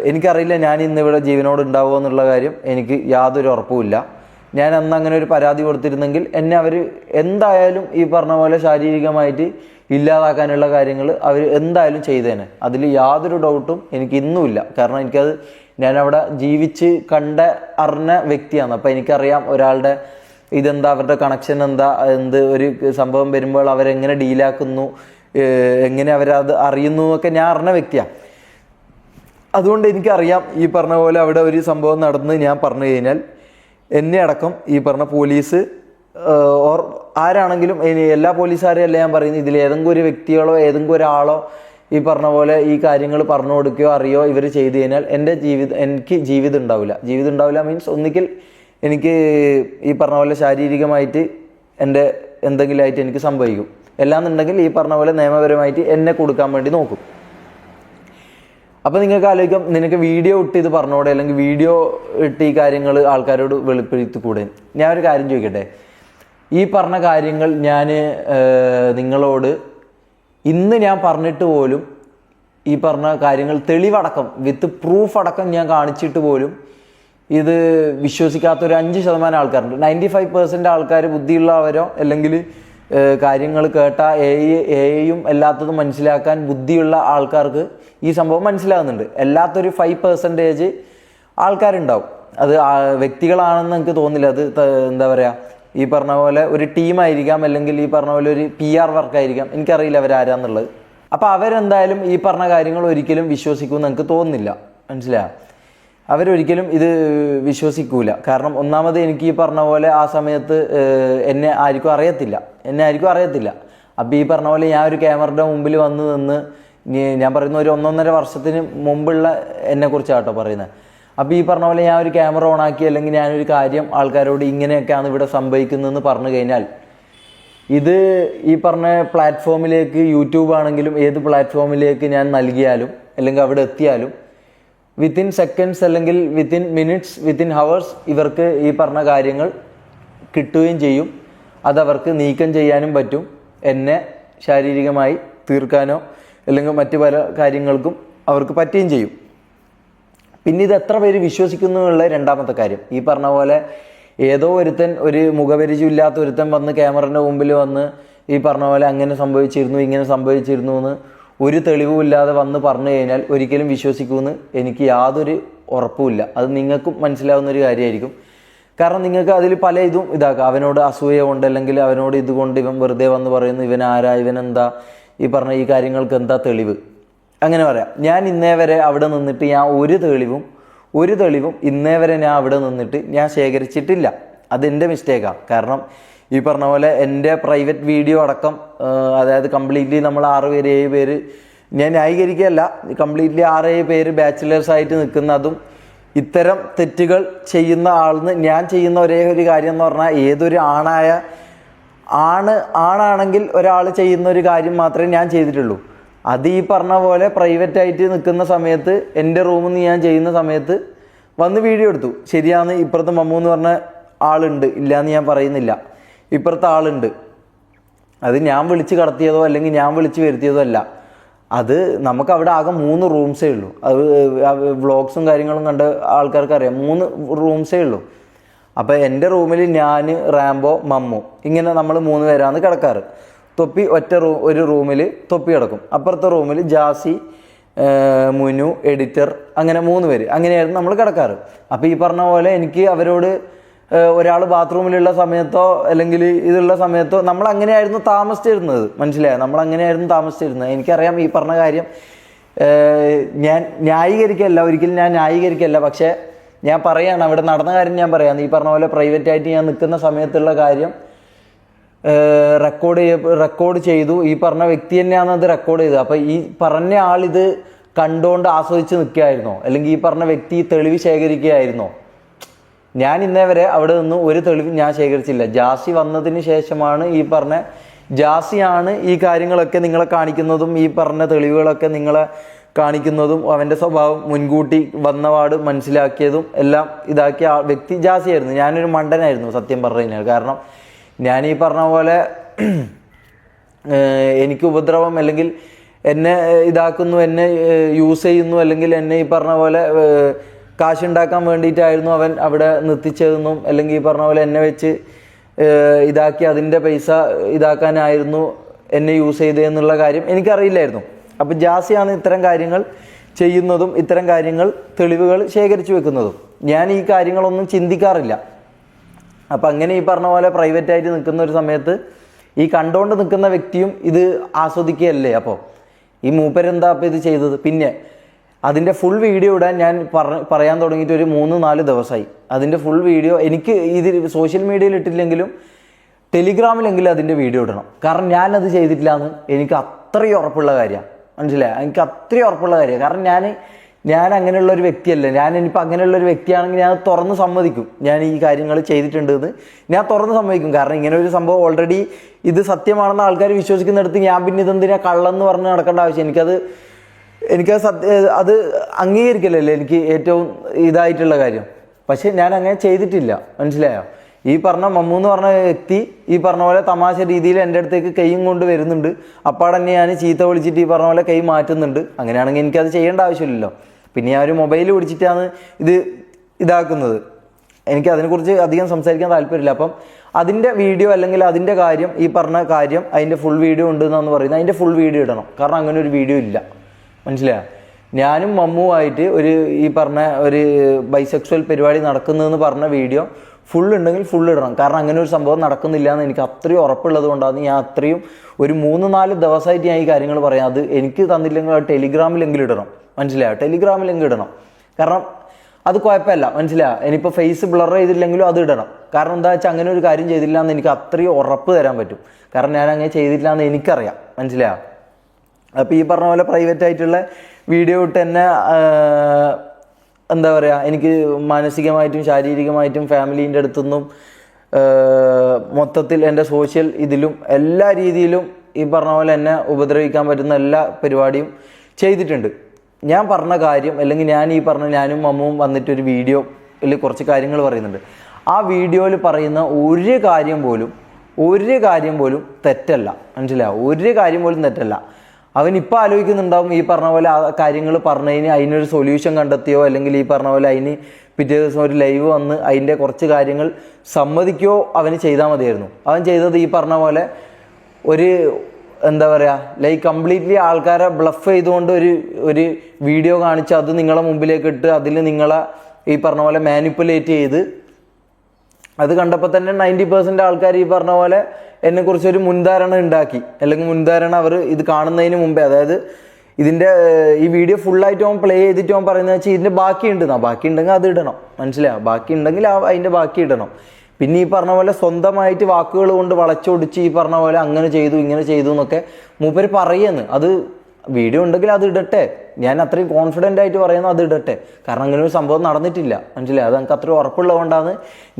എനിക്കറിയില്ല ഞാൻ ഇന്നിവിടെ ജീവനോട് ഉണ്ടാവുമോ എന്നുള്ള കാര്യം, എനിക്ക് യാതൊരു ഉറപ്പുമില്ല. ഞാൻ അന്ന് അങ്ങനെ ഒരു പരാതി കൊടുത്തിരുന്നെങ്കിൽ എന്നെ അവർ എന്തായാലും ഈ പറഞ്ഞ പോലെ ശാരീരികമായിട്ട് ഇല്ലാതാക്കാനുള്ള കാര്യങ്ങൾ അവർ എന്തായാലും ചെയ്തേനെ. അതിൽ യാതൊരു ഡൗട്ടും എനിക്ക് ഇന്നുമില്ല. കാരണം ഞാൻ അവിടെ ജീവിച്ച് അറിഞ്ഞ വ്യക്തിയാണ്. അപ്പം എനിക്കറിയാം ഒരാളുടെ ഇതെന്താ, അവരുടെ കണക്ഷൻ എന്താ, ഒരു സംഭവം വരുമ്പോൾ അവരെങ്ങനെ ഡീലാക്കുന്നു, എങ്ങനെ അവരത് അറിയുന്നു എന്നൊക്കെ ഞാൻ അറിഞ്ഞ വ്യക്തിയാണ്. അതുകൊണ്ട് എനിക്കറിയാം ഈ പറഞ്ഞ പോലെ അവിടെ ഒരു സംഭവം നടന്ന് ഞാൻ പറഞ്ഞു കഴിഞ്ഞാൽ എന്നെ അടക്കം ഈ പറഞ്ഞ പോലീസ് ആരാണെങ്കിലും, എല്ലാ പോലീസുകാരെയും അല്ല ഞാൻ പറയുന്നത്, ഇതിൽ ഏതെങ്കിലും ഒരു വ്യക്തികളോ ഏതെങ്കിലും ഒരാളോ ഈ പറഞ്ഞ പോലെ ഈ കാര്യങ്ങൾ പറഞ്ഞു കൊടുക്കുകയോ അറിയോ ഇവർ ചെയ്തു കഴിഞ്ഞാൽ എനിക്ക് ജീവിതം ഉണ്ടാവില്ല. മീൻസ് ഒന്നുകിൽ എനിക്ക് ഈ പറഞ്ഞ പോലെ ശാരീരികമായിട്ട് എൻ്റെ എന്തെങ്കിലും ആയിട്ട് എനിക്ക് സംഭവിക്കും. എല്ലാന്നുണ്ടെങ്കിൽ ഈ പറഞ്ഞ പോലെ നിയമപരമായിട്ട് എന്നെ കൊടുക്കാൻ വേണ്ടി നോക്കും. അപ്പോൾ നിങ്ങൾക്ക് ആലോചിക്കാം, നിനക്ക് വീഡിയോ ഇട്ട് ഇത് പറഞ്ഞോടെ, അല്ലെങ്കിൽ വീഡിയോ ഇട്ട് ഈ കാര്യങ്ങൾ ആൾക്കാരോട് വെളിപ്പെടുത്തിക്കൂടെ? ഞാനൊരു കാര്യം ചോദിക്കട്ടെ. ഈ പറഞ്ഞ കാര്യങ്ങൾ ഞാൻ നിങ്ങളോട് ഇന്ന് ഞാൻ പറഞ്ഞിട്ട് പോലും, ഈ പറഞ്ഞ കാര്യങ്ങൾ തെളിവടക്കം വിത്ത് പ്രൂഫ് അടക്കം ഞാൻ കാണിച്ചിട്ട് പോലും ഇത് വിശ്വസിക്കാത്തൊരു 5% ആൾക്കാരുണ്ട്. 95% ആൾക്കാർ ബുദ്ധിയുള്ളവരോ അല്ലെങ്കിൽ കാര്യങ്ങൾ കേട്ട എയും എല്ലാത്തതും മനസ്സിലാക്കാൻ ബുദ്ധിയുള്ള ആൾക്കാർക്ക് ഈ സംഭവം മനസ്സിലാകുന്നുണ്ട്. എല്ലാത്തൊരു 5% ആൾക്കാരുണ്ടാവും. അത് വ്യക്തികളാണെന്ന് എനിക്ക് തോന്നുന്നില്ല. അത് എന്താ പറയുക, ഈ പറഞ്ഞ പോലെ ഒരു ടീമായിരിക്കാം, അല്ലെങ്കിൽ ഈ പറഞ്ഞ പോലെ ഒരു PR വർക്കായിരിക്കാം, എനിക്കറിയില്ല അവരാരാന്നുള്ളത്. അപ്പോൾ അവരെന്തായാലും ഈ പറഞ്ഞ കാര്യങ്ങൾ ഒരിക്കലും വിശ്വസിക്കുമെന്ന് എനിക്ക് തോന്നുന്നില്ല. മനസ്സിലായോ? അവരൊരിക്കലും ഇത് വിശ്വസിക്കൂല. കാരണം ഒന്നാമത് എനിക്ക് ഈ പറഞ്ഞ പോലെ ആ സമയത്ത് എന്നെ ആർക്കും അറിയത്തില്ല. അപ്പോൾ ഈ പറഞ്ഞ പോലെ ഞാൻ ഒരു ക്യാമറയുടെ മുമ്പിൽ വന്ന് നിന്ന്, ഞാൻ പറയുന്ന ഒരു 1.5 വർഷത്തിന് മുമ്പുള്ള എന്നെക്കുറിച്ചാട്ടോ പറയുന്നത്. അപ്പോൾ ഈ പറഞ്ഞ പോലെ ഞാൻ ഒരു ക്യാമറ ഓണാക്കി, അല്ലെങ്കിൽ ഞാനൊരു കാര്യം ആൾക്കാരോട് ഇങ്ങനെയൊക്കെയാണ് ഇവിടെ സംഭവിക്കുന്നതെന്ന് പറഞ്ഞു കഴിഞ്ഞാൽ, ഇത് ഈ പറഞ്ഞ പ്ലാറ്റ്ഫോമിലേക്ക്, യൂട്യൂബ് ആണെങ്കിലും ഏത് പ്ലാറ്റ്ഫോമിലേക്ക് ഞാൻ നൽകിയാലും അല്ലെങ്കിൽ അവിടെ എത്തിയാലും വിത്തിൻ സെക്കൻഡ്സ് അല്ലെങ്കിൽ വിത്തിൻ മിനിറ്റ്സ്, വിത്തിൻ ഹവേഴ്സ് ഇവർക്ക് ഈ പറഞ്ഞ കാര്യങ്ങൾ കിട്ടുകയും ചെയ്യും. അതവർക്ക് നീക്കം ചെയ്യാനും പറ്റും. എന്നെ ശാരീരികമായി തീർക്കാനോ അല്ലെങ്കിൽ മറ്റു പല കാര്യങ്ങൾക്കും അവർക്ക് പറ്റുകയും ചെയ്യും. പിന്നെ ഇത് എത്ര പേര് വിശ്വസിക്കുന്നു എന്നുള്ള രണ്ടാമത്തെ കാര്യം. ഈ പറഞ്ഞ പോലെ ഏതോ ഒരുത്തൻ, ഒരു മുഖപരിചയമില്ലാത്ത ഒരുത്തൻ വന്ന് ക്യാമറയുടെ മുമ്പിൽ വന്ന് ഈ പറഞ്ഞ പോലെ അങ്ങനെ സംഭവിച്ചിരുന്നു, ഇങ്ങനെ സംഭവിച്ചിരുന്നു എന്ന് ഒരു തെളിവുമില്ലാതെ വന്ന് പറഞ്ഞു കഴിഞ്ഞാൽ ഒരിക്കലും വിശ്വസിക്കുമെന്ന് എനിക്ക് യാതൊരു ഉറപ്പുമില്ല. അത് നിങ്ങൾക്കും മനസ്സിലാവുന്ന ഒരു കാര്യമായിരിക്കും. കാരണം നിങ്ങൾക്ക് അതിൽ പല ഇതും ഇതാക്കാം. അവനോട് അസൂയ കൊണ്ട്, അല്ലെങ്കിൽ അവനോട് ഇതുകൊണ്ട് ഇവൻ വെറുതെ വന്ന് പറയുന്നു, ഇവൻ ആരാ, ഇവനെന്താ, ഈ പറഞ്ഞ ഈ കാര്യങ്ങൾക്ക് എന്താ തെളിവ്, അങ്ങനെ പറയാം. ഞാൻ ഇന്നേ വരെ അവിടെ നിന്നിട്ട് ഞാൻ ഒരു തെളിവും ഇന്നേ വരെ ഞാൻ അവിടെ നിന്നിട്ട് ഞാൻ ശേഖരിച്ചിട്ടില്ല. അതെൻ്റെ മിസ്റ്റേക്കാണ്. കാരണം ഈ പറഞ്ഞ പോലെ എൻ്റെ പ്രൈവറ്റ് വീഡിയോ അടക്കം, അതായത് കംപ്ലീറ്റ്ലി നമ്മൾ 6 പേര് 7 പേര്, ഞാൻ ന്യായീകരിക്കുകയല്ല, കംപ്ലീറ്റ്ലി 6-7 പേര് ബാച്ചിലേഴ്സായിട്ട് നിൽക്കുന്നതും ഇത്തരം തെറ്റുകൾ ചെയ്യുന്ന ആളെന്ന് ഞാൻ ചെയ്യുന്ന ഒരേ ഒരു കാര്യം എന്ന് പറഞ്ഞാൽ, ഏതൊരു ആണാണെങ്കിൽ ഒരാൾ ചെയ്യുന്ന ഒരു കാര്യം മാത്രമേ ഞാൻ ചെയ്തിട്ടുള്ളൂ. അത് ഈ പറഞ്ഞ പോലെ പ്രൈവറ്റായിട്ട് നിൽക്കുന്ന സമയത്ത്, എൻ്റെ റൂമിൽ നിന്ന് ഞാൻ ചെയ്യുന്ന സമയത്ത് വന്ന് വീഡിയോ എടുത്തു. ശരിയാണ്, ഇപ്പുറത്ത് മമ്മു എന്ന് പറഞ്ഞ ആളുണ്ട്, ഇല്ലയെന്ന് ഞാൻ പറയുന്നില്ല. ഇപ്പുറത്തെ ആളുണ്ട്. അത് ഞാൻ വിളിച്ച് കടത്തിയതോ അല്ലെങ്കിൽ ഞാൻ വിളിച്ച് വരുത്തിയതോ അല്ല. അത് നമുക്ക് അവിടെ ആകെ 3 റൂംസേ ഉള്ളൂ. അത് വ്ളോഗ്സും കാര്യങ്ങളും കണ്ട ആൾക്കാർക്ക് അറിയാം, 3 റൂംസേ ഉള്ളൂ. അപ്പോൾ എൻ്റെ റൂമിൽ ഞാൻ, റാംബോ, മമ്മു, ഇങ്ങനെ നമ്മൾ 3 പേരാണ് കിടക്കാറ്. തൊപ്പി ഒരു റൂമിൽ തൊപ്പി കിടക്കും. അപ്പുറത്തെ റൂമിൽ ജാസി, മുനു, എഡിറ്റർ, അങ്ങനെ 3 പേര്, അങ്ങനെയായിരുന്നു നമ്മൾ കിടക്കാറ്. അപ്പോൾ ഈ പറഞ്ഞ പോലെ എനിക്ക് അവരോട് ഒരാൾ ബാത്റൂമിലുള്ള സമയത്തോ അല്ലെങ്കിൽ ഇതുള്ള സമയത്തോ നമ്മൾ അങ്ങനെയായിരുന്നു താമസിച്ചിരുന്നത്. മനസ്സിലായോ? നമ്മൾ അങ്ങനെയായിരുന്നു താമസിച്ചിരുന്നത്. എനിക്കറിയാം ഈ പറഞ്ഞ കാര്യം ഞാൻ ഒരിക്കലും ഞാൻ ന്യായീകരിക്കല്ല. പക്ഷേ ഞാൻ പറയാണ്, അവിടെ നടന്ന കാര്യം ഞാൻ പറയാം. ഈ പറഞ്ഞ പോലെ പ്രൈവറ്റായിട്ട് ഞാൻ നിൽക്കുന്ന സമയത്തുള്ള കാര്യം റെക്കോർഡ് ചെയ്തു. ഈ പറഞ്ഞ വ്യക്തി തന്നെയാണ് അത് റെക്കോർഡ് ചെയ്തത്. അപ്പോൾ ഈ പറഞ്ഞ ആളിത് കണ്ടുകൊണ്ട് ആസ്വദിച്ച് നിൽക്കുകയായിരുന്നോ, അല്ലെങ്കിൽ ഈ പറഞ്ഞ വ്യക്തി തെളിവ് ശേഖരിക്കുകയായിരുന്നോ? ഞാൻ ഇന്നേ വരെ അവിടെ നിന്ന് ഒരു തെളിവ് ഞാൻ ശേഖരിച്ചില്ല. ജാസി വന്നതിന് ശേഷമാണ് ജാസിയാണ് ഈ കാര്യങ്ങളൊക്കെ നിങ്ങളെ കാണിക്കുന്നതും ഈ പറഞ്ഞ തെളിവുകളൊക്കെ നിങ്ങളെ കാണിക്കുന്നതും അവൻ്റെ സ്വഭാവം മുൻകൂട്ടി വന്നപാട് മനസ്സിലാക്കിയതും എല്ലാം ഇതാക്കിയ വ്യക്തി ജാസിയായിരുന്നു. ഞാനൊരു മണ്ടനായിരുന്നു സത്യം പറഞ്ഞു കഴിഞ്ഞാൽ. കാരണം ഞാൻ ഈ പറഞ്ഞ പോലെ എനിക്ക് ഉപദ്രവം, അല്ലെങ്കിൽ എന്നെ ഇതാക്കുന്നു, എന്നെ യൂസ് ചെയ്യുന്നു, അല്ലെങ്കിൽ എന്നെ ഈ പറഞ്ഞ പോലെ കാശുണ്ടാക്കാൻ വേണ്ടിയിട്ടായിരുന്നു അവൻ അവിടെ നിർത്തിച്ചതെന്നും, അല്ലെങ്കിൽ ഈ പറഞ്ഞ പോലെ എന്നെ വെച്ച് ഇതാക്കി അതിൻ്റെ പൈസ ഇതാക്കാനായിരുന്നു എന്നെ യൂസ് ചെയ്തതെന്നുള്ള കാര്യം എനിക്കറിയില്ലായിരുന്നു. അപ്പോൾ ജാസിയാണ് ഇത്തരം കാര്യങ്ങൾ ചെയ്യുന്നതും ഇത്തരം കാര്യങ്ങൾ തെളിവുകൾ ശേഖരിച്ചു വെക്കുന്നതും. ഞാൻ ഈ കാര്യങ്ങളൊന്നും ചിന്തിക്കാറില്ല. അപ്പം അങ്ങനെ ഈ പറഞ്ഞ പോലെ പ്രൈവറ്റായിട്ട് നിൽക്കുന്ന ഒരു സമയത്ത് ഈ കണ്ടുകൊണ്ട് നിൽക്കുന്ന വ്യക്തിയും ഇത് ആസ്വദിക്കുകയല്ലേ. അപ്പോൾ ഈ മൂപ്പരെന്താ അപ്പം ഇത് ചെയ്തത്? പിന്നെ അതിൻ്റെ ഫുൾ വീഡിയോ ഇടാൻ ഞാൻ പറയാൻ തുടങ്ങിയിട്ട് ഒരു 3-4 ദിവസമായി. അതിൻ്റെ ഫുൾ വീഡിയോ എനിക്ക് ഇത് സോഷ്യൽ മീഡിയയിൽ ഇട്ടില്ലെങ്കിലും ടെലിഗ്രാമിലെങ്കിലും അതിൻ്റെ വീഡിയോ ഇടണം. കാരണം ഞാനത് ചെയ്തിട്ടില്ല എന്ന് എനിക്ക് അത്രയും ഉറപ്പുള്ള കാര്യമാണ്. മനസ്സിലായി? എനിക്ക് അത്രയും ഉറപ്പുള്ള കാര്യമാണ്. കാരണം ഞാൻ അങ്ങനെയുള്ള ഒരു വ്യക്തിയല്ല. ഞാനിപ്പോൾ അങ്ങനെയുള്ള ഒരു വ്യക്തിയാണെങ്കിൽ ഞാൻ തുറന്ന് സമ്മതിക്കും, ഞാൻ ഈ കാര്യങ്ങൾ ചെയ്തിട്ടുണ്ടെന്ന് ഞാൻ തുറന്ന് സമ്മതിക്കും. കാരണം ഇങ്ങനെ ഒരു സംഭവം ഓൾറെഡി ഇത് സത്യമാണെന്ന് ആൾക്കാർ വിശ്വസിക്കുന്നിടത്ത് ഞാൻ പിന്നെ ഇതെന്തിനാ കള്ളെന്ന് പറഞ്ഞ് നടക്കേണ്ട ആവശ്യം? അത് അംഗീകരിക്കലല്ലേ എനിക്ക് ഏറ്റവും ഇതായിട്ടുള്ള കാര്യം. പക്ഷെ ഞാൻ അങ്ങനെ ചെയ്തിട്ടില്ല. മനസ്സിലായോ? ഈ പറഞ്ഞ മമ്മു എന്ന് പറഞ്ഞ വ്യക്തി ഈ പറഞ്ഞ പോലെ തമാശ രീതിയിൽ എൻ്റെ അടുത്തേക്ക് കൈയും കൊണ്ട് വരുന്നുണ്ട്. അപ്പാടന്നെ ഞാൻ ചീത്ത വിളിച്ചിട്ട് ഈ പറഞ്ഞ പോലെ കൈ മാറ്റുന്നുണ്ട്. അങ്ങനെയാണെങ്കിൽ എനിക്കത് ചെയ്യേണ്ട ആവശ്യമില്ലല്ലോ. പിന്നെ ഞാൻ ഒരു മൊബൈൽ പിടിച്ചിട്ടാണ് ഇതാക്കുന്നത്. എനിക്ക് അതിനെക്കുറിച്ച് അധികം സംസാരിക്കാൻ താല്പര്യമില്ല. അപ്പം അതിൻ്റെ വീഡിയോ അല്ലെങ്കിൽ അതിൻ്റെ കാര്യം, ഈ പറഞ്ഞ കാര്യം അതിൻ്റെ ഫുൾ വീഡിയോ ഉണ്ടെന്നാണ് പറയുന്നത്. അതിൻ്റെ ഫുൾ വീഡിയോ ഇടണം. കാരണം അങ്ങനെ ഒരു വീഡിയോ ഇല്ല, മനസ്സിലായോ? ഞാനും മമ്മുമായിട്ട് ഈ പറഞ്ഞ ഒരു ബൈസെക്സ്വൽ പരിപാടി നടക്കുന്നതെന്ന് പറഞ്ഞ വീഡിയോ ഫുൾ ഉണ്ടെങ്കിൽ ഫുൾ ഇടണം. കാരണം അങ്ങനെ ഒരു സംഭവം നടക്കുന്നില്ല എന്ന് എനിക്ക് അത്രയും ഉറപ്പുള്ളത് കൊണ്ടാണ് ഞാൻ അത്രയും ഒരു 3-4 ദിവസമായിട്ട് ഞാൻ ഈ കാര്യങ്ങൾ പറയാം. അത് എനിക്ക് തന്നില്ലെങ്കിൽ അത് ടെലിഗ്രാമിലെങ്കിലും ഇടണം, മനസ്സിലായോ? ടെലിഗ്രാമിലെങ്കിലും ഇടണം. കാരണം അത് കുഴപ്പമില്ല, മനസ്സിലായോ? ഇനിയിപ്പോൾ ഫേസ് ബ്ലർ ചെയ്തില്ലെങ്കിലും അത് ഇടണം. കാരണം എന്താ വെച്ചാൽ അങ്ങനെ ഒരു കാര്യം ചെയ്തില്ല എന്ന് എനിക്ക് അത്രയും ഉറപ്പ് തരാൻ പറ്റും. കാരണം ഞാൻ അങ്ങനെ ചെയ്തിട്ടില്ല എന്ന് എനിക്കറിയാം, മനസ്സിലായോ? അപ്പോൾ ഈ പറഞ്ഞ പോലെ പ്രൈവറ്റ് ആയിട്ടുള്ള വീഡിയോ ഇട്ട് തന്നെ എന്താ പറയുക, എനിക്ക് മാനസികമായിട്ടും ശാരീരികമായിട്ടും ഫാമിലീൻ്റെ അടുത്തുനിന്നും മൊത്തത്തിൽ എൻ്റെ സോഷ്യൽ ഇതിലും എല്ലാ രീതിയിലും ഈ പറഞ്ഞ പോലെ എന്നെ ഉപദ്രവിക്കാൻ പറ്റുന്ന എല്ലാ പരിപാടിയും ചെയ്തിട്ടുണ്ട്. ഞാൻ പറഞ്ഞ കാര്യം അല്ലെങ്കിൽ ഞാനും മമ്മുവും വന്നിട്ടൊരു വീഡിയോയിൽ കുറച്ച് കാര്യങ്ങൾ പറയുന്നുണ്ട്. ആ വീഡിയോയിൽ പറയുന്ന ഒരു കാര്യം പോലും തെറ്റല്ല, മനസ്സിലാവും? ഒരു കാര്യം പോലും തെറ്റല്ല. അവനിപ്പോൾ ആലോചിക്കുന്നുണ്ടാവും ഈ പറഞ്ഞ പോലെ ആ കാര്യങ്ങൾ പറഞ്ഞതിന് അതിനൊരു സൊല്യൂഷൻ കണ്ടെത്തിയോ അല്ലെങ്കിൽ ഈ പറഞ്ഞ പോലെ അതിന് പിറ്റേ ദിവസം ഒരു ലൈവ് വന്ന് അതിൻ്റെ കുറച്ച് കാര്യങ്ങൾ സമ്മതിക്കുകയോ അവന് ചെയ്താൽ മതിയായിരുന്നു. അവൻ ചെയ്തത് ഈ പറഞ്ഞ പോലെ ഒരു എന്താ പറയുക, ലൈക്ക് കംപ്ലീറ്റ്ലി ആൾക്കാരെ ബ്ലഫ് ചെയ്തുകൊണ്ട് ഒരു വീഡിയോ കാണിച്ച് അത് നിങ്ങളെ മുമ്പിലേക്ക് ഇട്ട് അതിൽ നിങ്ങളെ ഈ പറഞ്ഞ പോലെ മാനിപ്പുലേറ്റ് ചെയ്ത് അത് കണ്ടപ്പോൾ തന്നെ 90% ആൾക്കാർ ഈ പറഞ്ഞ പോലെ എന്നെക്കുറിച്ചൊരു മുൻധാരണ ഉണ്ടാക്കി. അല്ലെങ്കിൽ മുൻധാരണ അവർ ഇത് കാണുന്നതിന് മുമ്പേ, അതായത് ഇതിൻ്റെ ഈ വീഡിയോ ഫുള്ളായിട്ട് അവൻ പ്ലേ ചെയ്തിട്ട് അവൻ പറയുന്നത് വെച്ചാൽ ഇതിൻ്റെ ബാക്കി ഉണ്ടെങ്കിൽ അത് ഇടണം, മനസ്സിലായോ? ബാക്കി ഉണ്ടെങ്കിൽ അതിൻ്റെ ബാക്കി ഇടണം. പിന്നെ ഈ പറഞ്ഞ പോലെ സ്വന്തമായിട്ട് വാക്കുകൾ കൊണ്ട് വളച്ചൊടിച്ച് ഈ പറഞ്ഞ പോലെ അങ്ങനെ ചെയ്തു ഇങ്ങനെ ചെയ്തു എന്നൊക്കെ മൂപ്പര് പറയുന്നു. അത് വീഡിയോ ഉണ്ടെങ്കിൽ അത് ഇടട്ടെ. ഞാൻ അത്രയും കോൺഫിഡൻ്റ് ആയിട്ട് പറയുന്നു അത് ഇടട്ടെ. കാരണം അങ്ങനെ ഒരു സംഭവം നടന്നിട്ടില്ല, മനസ്സിലായി? അത് എനിക്ക് അത്രയും ഉറപ്പുള്ളതുകൊണ്ടാണ്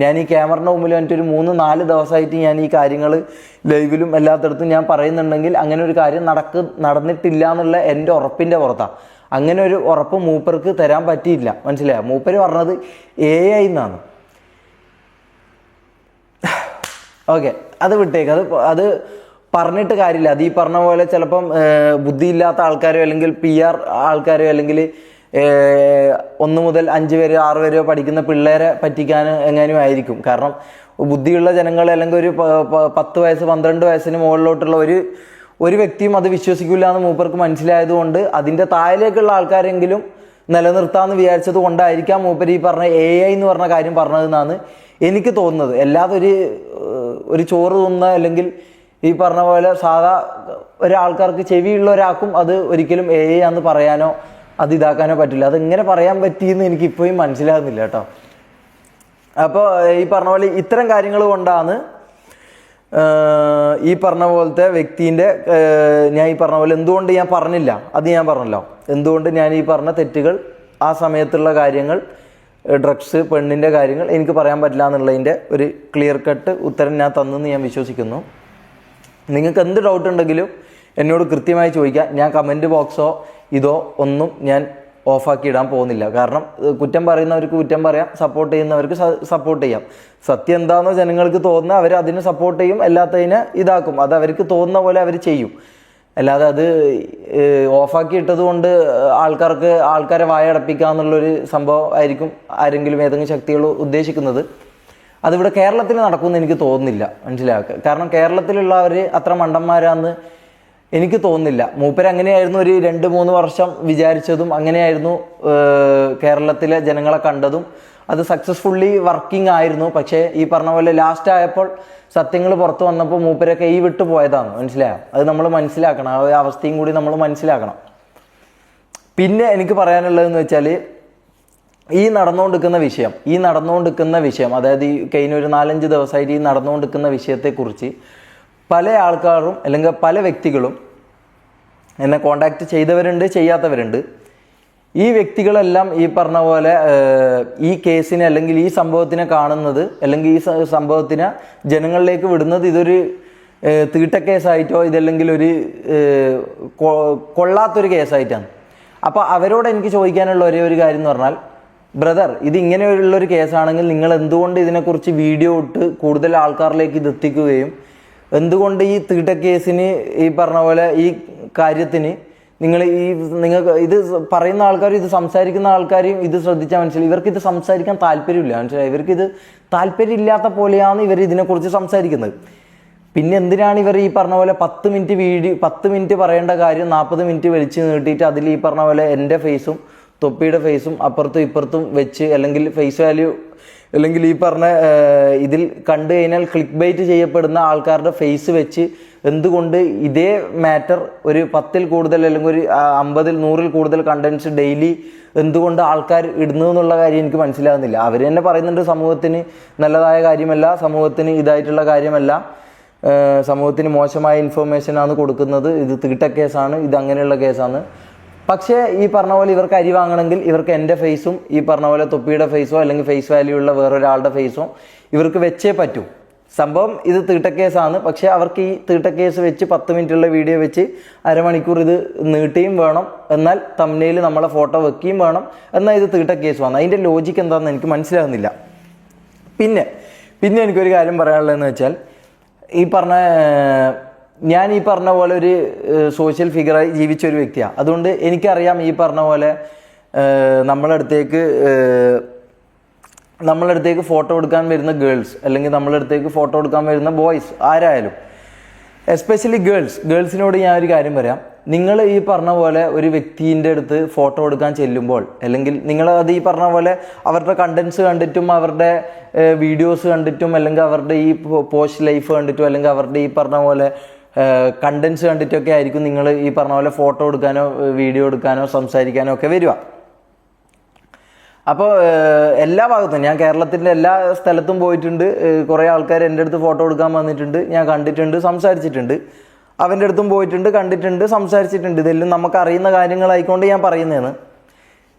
ഞാൻ ഈ ക്യാമറയുടെ മുമ്പിൽ വന്നിട്ട് ഒരു 3-4 ദിവസമായിട്ട് ഞാൻ ഈ കാര്യങ്ങൾ ലൈവിലും എല്ലാത്തിടത്തും ഞാൻ പറയുന്നുണ്ടെങ്കിൽ അങ്ങനെ ഒരു കാര്യം നടന്നിട്ടില്ല എന്നുള്ള എൻ്റെ ഉറപ്പിൻ്റെ പുറത്താണ്. അങ്ങനെ ഒരു ഉറപ്പ് മൂപ്പർക്ക് തരാൻ പറ്റിയില്ല, മനസ്സിലായോ? മൂപ്പര് പറഞ്ഞത് AI എന്നാണ്. ഓക്കെ, അത് വിട്ടേക്ക്. അത് പറഞ്ഞിട്ട് കാര്യമില്ല. അത് ഈ പറഞ്ഞ പോലെ ചിലപ്പം ബുദ്ധിയില്ലാത്ത ആൾക്കാരോ അല്ലെങ്കിൽ PR ആൾക്കാരോ അല്ലെങ്കിൽ 1 മുതൽ 5 വരെ 6 വരെയോ പഠിക്കുന്ന പിള്ളേരെ പറ്റിക്കാൻ എങ്ങനെയും ആയിരിക്കും. കാരണം ബുദ്ധിയുള്ള ജനങ്ങൾ അല്ലെങ്കിൽ ഒരു 10 വയസ്സ് 12 വയസ്സിന് മുകളിലോട്ടുള്ള ഒരു വ്യക്തിയും അത് വിശ്വസിക്കില്ല എന്ന് മൂപ്പർക്ക് മനസ്സിലായതുകൊണ്ട് അതിൻ്റെ താഴേക്കുള്ള ആൾക്കാരെങ്കിലും നിലനിർത്താമെന്ന് വിചാരിച്ചത് കൊണ്ടായിരിക്കാം മൂപ്പർ ഈ പറഞ്ഞ AI എന്ന് പറഞ്ഞ കാര്യം പറഞ്ഞതെന്നാണ് എനിക്ക് തോന്നുന്നത്. അല്ലാതെ ഒരു ചോറ് തിന്ന അല്ലെങ്കിൽ ഈ പറഞ്ഞ പോലെ സാധാ ഒരാൾക്കാർക്ക് ചെവിയുള്ള ഒരാൾക്കും അത് ഒരിക്കലും AI ആണെന്ന് പറയാനോ അത് ഇതാക്കാനോ പറ്റില്ല. അതെങ്ങനെ പറയാൻ പറ്റിയെന്ന് എനിക്ക് ഇപ്പോഴും മനസ്സിലാകുന്നില്ല കേട്ടോ. അപ്പോൾ ഈ പറഞ്ഞ പോലെ ഇത്തരം കാര്യങ്ങൾ കൊണ്ടാണ് ഈ പറഞ്ഞ പോലത്തെ വ്യക്തിൻ്റെ ഞാൻ ഈ പറഞ്ഞ പോലെ എന്തുകൊണ്ട് ഞാൻ പറഞ്ഞില്ല, അത് ഞാൻ പറഞ്ഞല്ലോ. എന്തുകൊണ്ട് ഞാൻ ഈ പറഞ്ഞ തെറ്റുകൾ, ആ സമയത്തുള്ള കാര്യങ്ങൾ, ഡ്രഗ്സ്, പെണ്ണിൻ്റെ കാര്യങ്ങൾ എനിക്ക് പറയാൻ പറ്റില്ല എന്നുള്ളതിൻ്റെ ഒരു ക്ലിയർ കട്ട് ഉത്തരം ഞാൻ തന്നെന്ന് ഞാൻ വിശ്വസിക്കുന്നു. നിങ്ങൾക്ക് എന്ത് ഡൗട്ട് ഉണ്ടെങ്കിലും എന്നോട് കൃത്യമായി ചോദിക്കാം. ഞാൻ കമൻറ്റ് ബോക്സോ ഇതോ ഒന്നും ഞാൻ ഓഫാക്കി ഇടാൻ പോകുന്നില്ല. കാരണം കുറ്റം പറയുന്നവർക്ക് കുറ്റം പറയാം, സപ്പോർട്ട് ചെയ്യുന്നവർക്ക് സപ്പോർട്ട് ചെയ്യാം. സത്യം എന്താണെന്നോ ജനങ്ങൾക്ക് തോന്നുന്ന അവർ അതിന് സപ്പോർട്ട് ചെയ്യും, അല്ലാത്തതിനെ ഇതാക്കും. അത് അവർക്ക് തോന്നുന്ന പോലെ അവർ ചെയ്യും. അല്ലാതെ അത് ഓഫാക്കി ഇട്ടത് കൊണ്ട് ആൾക്കാരെ വായടപ്പിക്കുക എന്നുള്ളൊരു സംഭവം ആയിരിക്കും ആരെങ്കിലും ഏതെങ്കിലും ശക്തികൾ ഉദ്ദേശിക്കുന്നത്. അതിവിടെ കേരളത്തിൽ നടക്കുമെന്ന് എനിക്ക് തോന്നുന്നില്ല, മനസ്സിലാക്കുക. കാരണം കേരളത്തിലുള്ളവർ അത്ര മണ്ടന്മാരാന്ന് എനിക്ക് തോന്നുന്നില്ല. മൂപ്പര് അങ്ങനെയായിരുന്നു ഒരു 2-3 വർഷം വിചാരിച്ചതും, അങ്ങനെയായിരുന്നു കേരളത്തിലെ ജനങ്ങളെ കണ്ടതും. അത് സക്സസ്ഫുള്ളി വർക്കിംഗ് ആയിരുന്നു. പക്ഷേ ഈ പറഞ്ഞ പോലെ ലാസ്റ്റ് ആയപ്പോൾ സത്യങ്ങൾ പുറത്തു വന്നപ്പോൾ മൂപ്പരെ കൈ വിട്ടു പോയതാണ്, മനസ്സിലായോ? അത് നമ്മൾ മനസ്സിലാക്കണം. ആ അവസ്ഥയും കൂടി നമ്മൾ മനസ്സിലാക്കണം. പിന്നെ എനിക്ക് പറയാനുള്ളതെന്ന് വെച്ചാൽ ഈ നടന്നുകൊണ്ടിരിക്കുന്ന വിഷയം അതായത് ഈ കഴിഞ്ഞ ഒരു 4-5 ദിവസമായിട്ട് ഈ നടന്നുകൊണ്ടിരിക്കുന്ന വിഷയത്തെക്കുറിച്ച് പല ആൾക്കാരും അല്ലെങ്കിൽ പല വ്യക്തികളും എന്നെ കോണ്ടാക്ട് ചെയ്തവരുണ്ട്, ചെയ്യാത്തവരുണ്ട്. ഈ വ്യക്തികളെല്ലാം ഈ പറഞ്ഞ പോലെ ഈ കേസിനെ അല്ലെങ്കിൽ ഈ സംഭവത്തിനെ കാണുന്നത് അല്ലെങ്കിൽ ഈ സംഭവത്തിനെ ജനങ്ങളിലേക്ക് വിടുന്നത് ഇതൊരു തീട്ടക്കേസായിട്ടോ ഇതല്ലെങ്കിൽ ഒരു കൊള്ളാത്തൊരു കേസായിട്ടാണ്. അപ്പോൾ അവരോട് എനിക്ക് ചോദിക്കാനുള്ള ഒരേ ഒരു കാര്യം എന്ന് പറഞ്ഞാൽ, ബ്രദർ, ഇതിങ്ങനെയുള്ളൊരു കേസാണെങ്കിൽ നിങ്ങൾ എന്തുകൊണ്ട് ഇതിനെക്കുറിച്ച് വീഡിയോ ഇട്ട് കൂടുതൽ ആൾക്കാരിലേക്ക് ഇത് എത്തിക്കുകയും എന്തുകൊണ്ട് ഈ തീട്ടക്കേസിന് ഈ പറഞ്ഞ പോലെ ഈ കാര്യത്തിന് നിങ്ങൾക്ക് ഇത് പറയുന്ന ആൾക്കാരും ഇത് സംസാരിക്കുന്ന ആൾക്കാരും ഇത് ശ്രദ്ധിച്ചാൽ മനസ്സിലായി, ഇവർക്ക് ഇത് സംസാരിക്കാൻ താല്പര്യമില്ല. മനസ്സിലായി, ഇവർക്ക് ഇത് താല്പര്യമില്ലാത്ത പോലെയാണ് ഇവർ ഇതിനെക്കുറിച്ച് സംസാരിക്കുന്നത്. പിന്നെ എന്തിനാണ് ഇവർ ഈ പറഞ്ഞ പോലെ 10 മിനിറ്റ് പറയേണ്ട കാര്യം 40 മിനിറ്റ് വലിച്ചു നീട്ടിയിട്ട് അതിൽ ഈ പറഞ്ഞ പോലെ എൻ്റെ ഫേസും തൊപ്പിയുടെ ഫേസും അപ്പുറത്തും ഇപ്പുറത്തും വെച്ച്, അല്ലെങ്കിൽ ഫേസ് വാല്യൂ, അല്ലെങ്കിൽ ഈ പറഞ്ഞ ഇതിൽ കണ്ടു കഴിഞ്ഞാൽ ക്ലിക്ക് ബൈറ്റ് ചെയ്യപ്പെടുന്ന ആൾക്കാരുടെ ഫേസ് വെച്ച് എന്തുകൊണ്ട് ഇതേ മാറ്റർ ഒരു 10-ൽ കൂടുതൽ അല്ലെങ്കിൽ ഒരു 50-ൽ 100-ൽ കൂടുതൽ കണ്ടന്റ്സ് ഡെയിലി എന്തുകൊണ്ട് ആൾക്കാർ ഇടുന്നു എന്നുള്ള കാര്യം എനിക്ക് മനസ്സിലാകുന്നില്ല. അവർ തന്നെ പറയുന്നുണ്ട് സമൂഹത്തിന് നല്ലതായ കാര്യമല്ല, സമൂഹത്തിന് ഇതായിട്ടുള്ള കാര്യമല്ല, സമൂഹത്തിന് മോശമായ ഇൻഫർമേഷനാണ് കൊടുക്കുന്നത്, ഇത് തീട്ട കേസാണ്, ഇത് അങ്ങനെയുള്ള കേസാണ്. പക്ഷേ ഈ പറഞ്ഞ പോലെ ഇവർക്ക് അരി വാങ്ങണമെങ്കിൽ ഇവർക്ക് എൻ്റെ ഫേസും ഈ പറഞ്ഞ പോലെ തൊപ്പിയുടെ ഫേസോ അല്ലെങ്കിൽ ഫേസ് വാല്യൂ ഉള്ള വേറൊരാളുടെ ഫേസോ ഇവർക്ക് വെച്ചേ പറ്റൂ. സംഭവം ഇത് തീട്ട കേസാണ്. പക്ഷേ അവർക്ക് ഈ തീട്ട കേസ് വെച്ച് 10 മിനിറ്റുള്ള വീഡിയോ വെച്ച് അരമണിക്കൂർ ഇത് നീട്ടുകയും വേണം, എന്നാൽ തംബ്നെയിൽ നമ്മളെ ഫോട്ടോ വെക്കുകയും വേണം, എന്നാൽ ഇത് തീട്ട കേസുമാണ്. അതിൻ്റെ ലോജിക്ക് എന്താണെന്ന് എനിക്ക് മനസ്സിലാകുന്നില്ല. പിന്നെ എനിക്കൊരു കാര്യം പറയാനുള്ളതെന്ന് വെച്ചാൽ, ഞാൻ ഈ പറഞ്ഞ പോലെ ഒരു സോഷ്യൽ ഫിഗറായി ജീവിച്ച ഒരു വ്യക്തിയാണ്. അതുകൊണ്ട് എനിക്കറിയാം ഈ പറഞ്ഞ പോലെ നമ്മളെ അടുത്തേക്ക് ഫോട്ടോ എടുക്കാൻ വരുന്ന ഗേൾസ്, അല്ലെങ്കിൽ നമ്മളെ അടുത്തേക്ക് ഫോട്ടോ എടുക്കാൻ വരുന്ന ബോയ്സ് ആരായാലും, എസ്പെഷ്യലി ഗേൾസിനോട് ഞാൻ ഒരു കാര്യം പറയാം. നിങ്ങൾ ഈ പറഞ്ഞ പോലെ ഒരു വ്യക്തിൻ്റെ അടുത്ത് ഫോട്ടോ എടുക്കാൻ ചെല്ലുമ്പോൾ, അല്ലെങ്കിൽ നിങ്ങൾ അത് ഈ പറഞ്ഞ പോലെ അവരുടെ കണ്ടന്റ്സ് കണ്ടിട്ടും അവരുടെ വീഡിയോസ് കണ്ടിട്ടും അല്ലെങ്കിൽ അവരുടെ ഈ പോസ്റ്റ് ലൈഫ് കണ്ടിട്ടും അല്ലെങ്കിൽ അവരുടെ ഈ പറഞ്ഞ പോലെ കണ്ടന്റ്സ് കണ്ടിട്ടൊക്കെ ആയിരിക്കും നിങ്ങൾ ഈ പറഞ്ഞ പോലെ ഫോട്ടോ എടുക്കാനോ വീഡിയോ എടുക്കാനോ സംസാരിക്കാനോ ഒക്കെ വരിക. അപ്പോൾ എല്ലാ ഭാഗത്തും ഞാൻ കേരളത്തിൻ്റെ എല്ലാ സ്ഥലത്തും പോയിട്ടുണ്ട്. കുറേ ആൾക്കാർ എൻ്റെ അടുത്ത് ഫോട്ടോ എടുക്കാൻ വന്നിട്ടുണ്ട്, ഞാൻ കണ്ടിട്ടുണ്ട്, സംസാരിച്ചിട്ടുണ്ട്. അവൻ്റെ അടുത്തും പോയിട്ടുണ്ട്, കണ്ടിട്ടുണ്ട്, സംസാരിച്ചിട്ടുണ്ട്. ഇതെല്ലാം നമുക്ക് അറിയുന്ന കാര്യങ്ങളായിക്കൊണ്ട് ഞാൻ പറയുന്നതാണ്.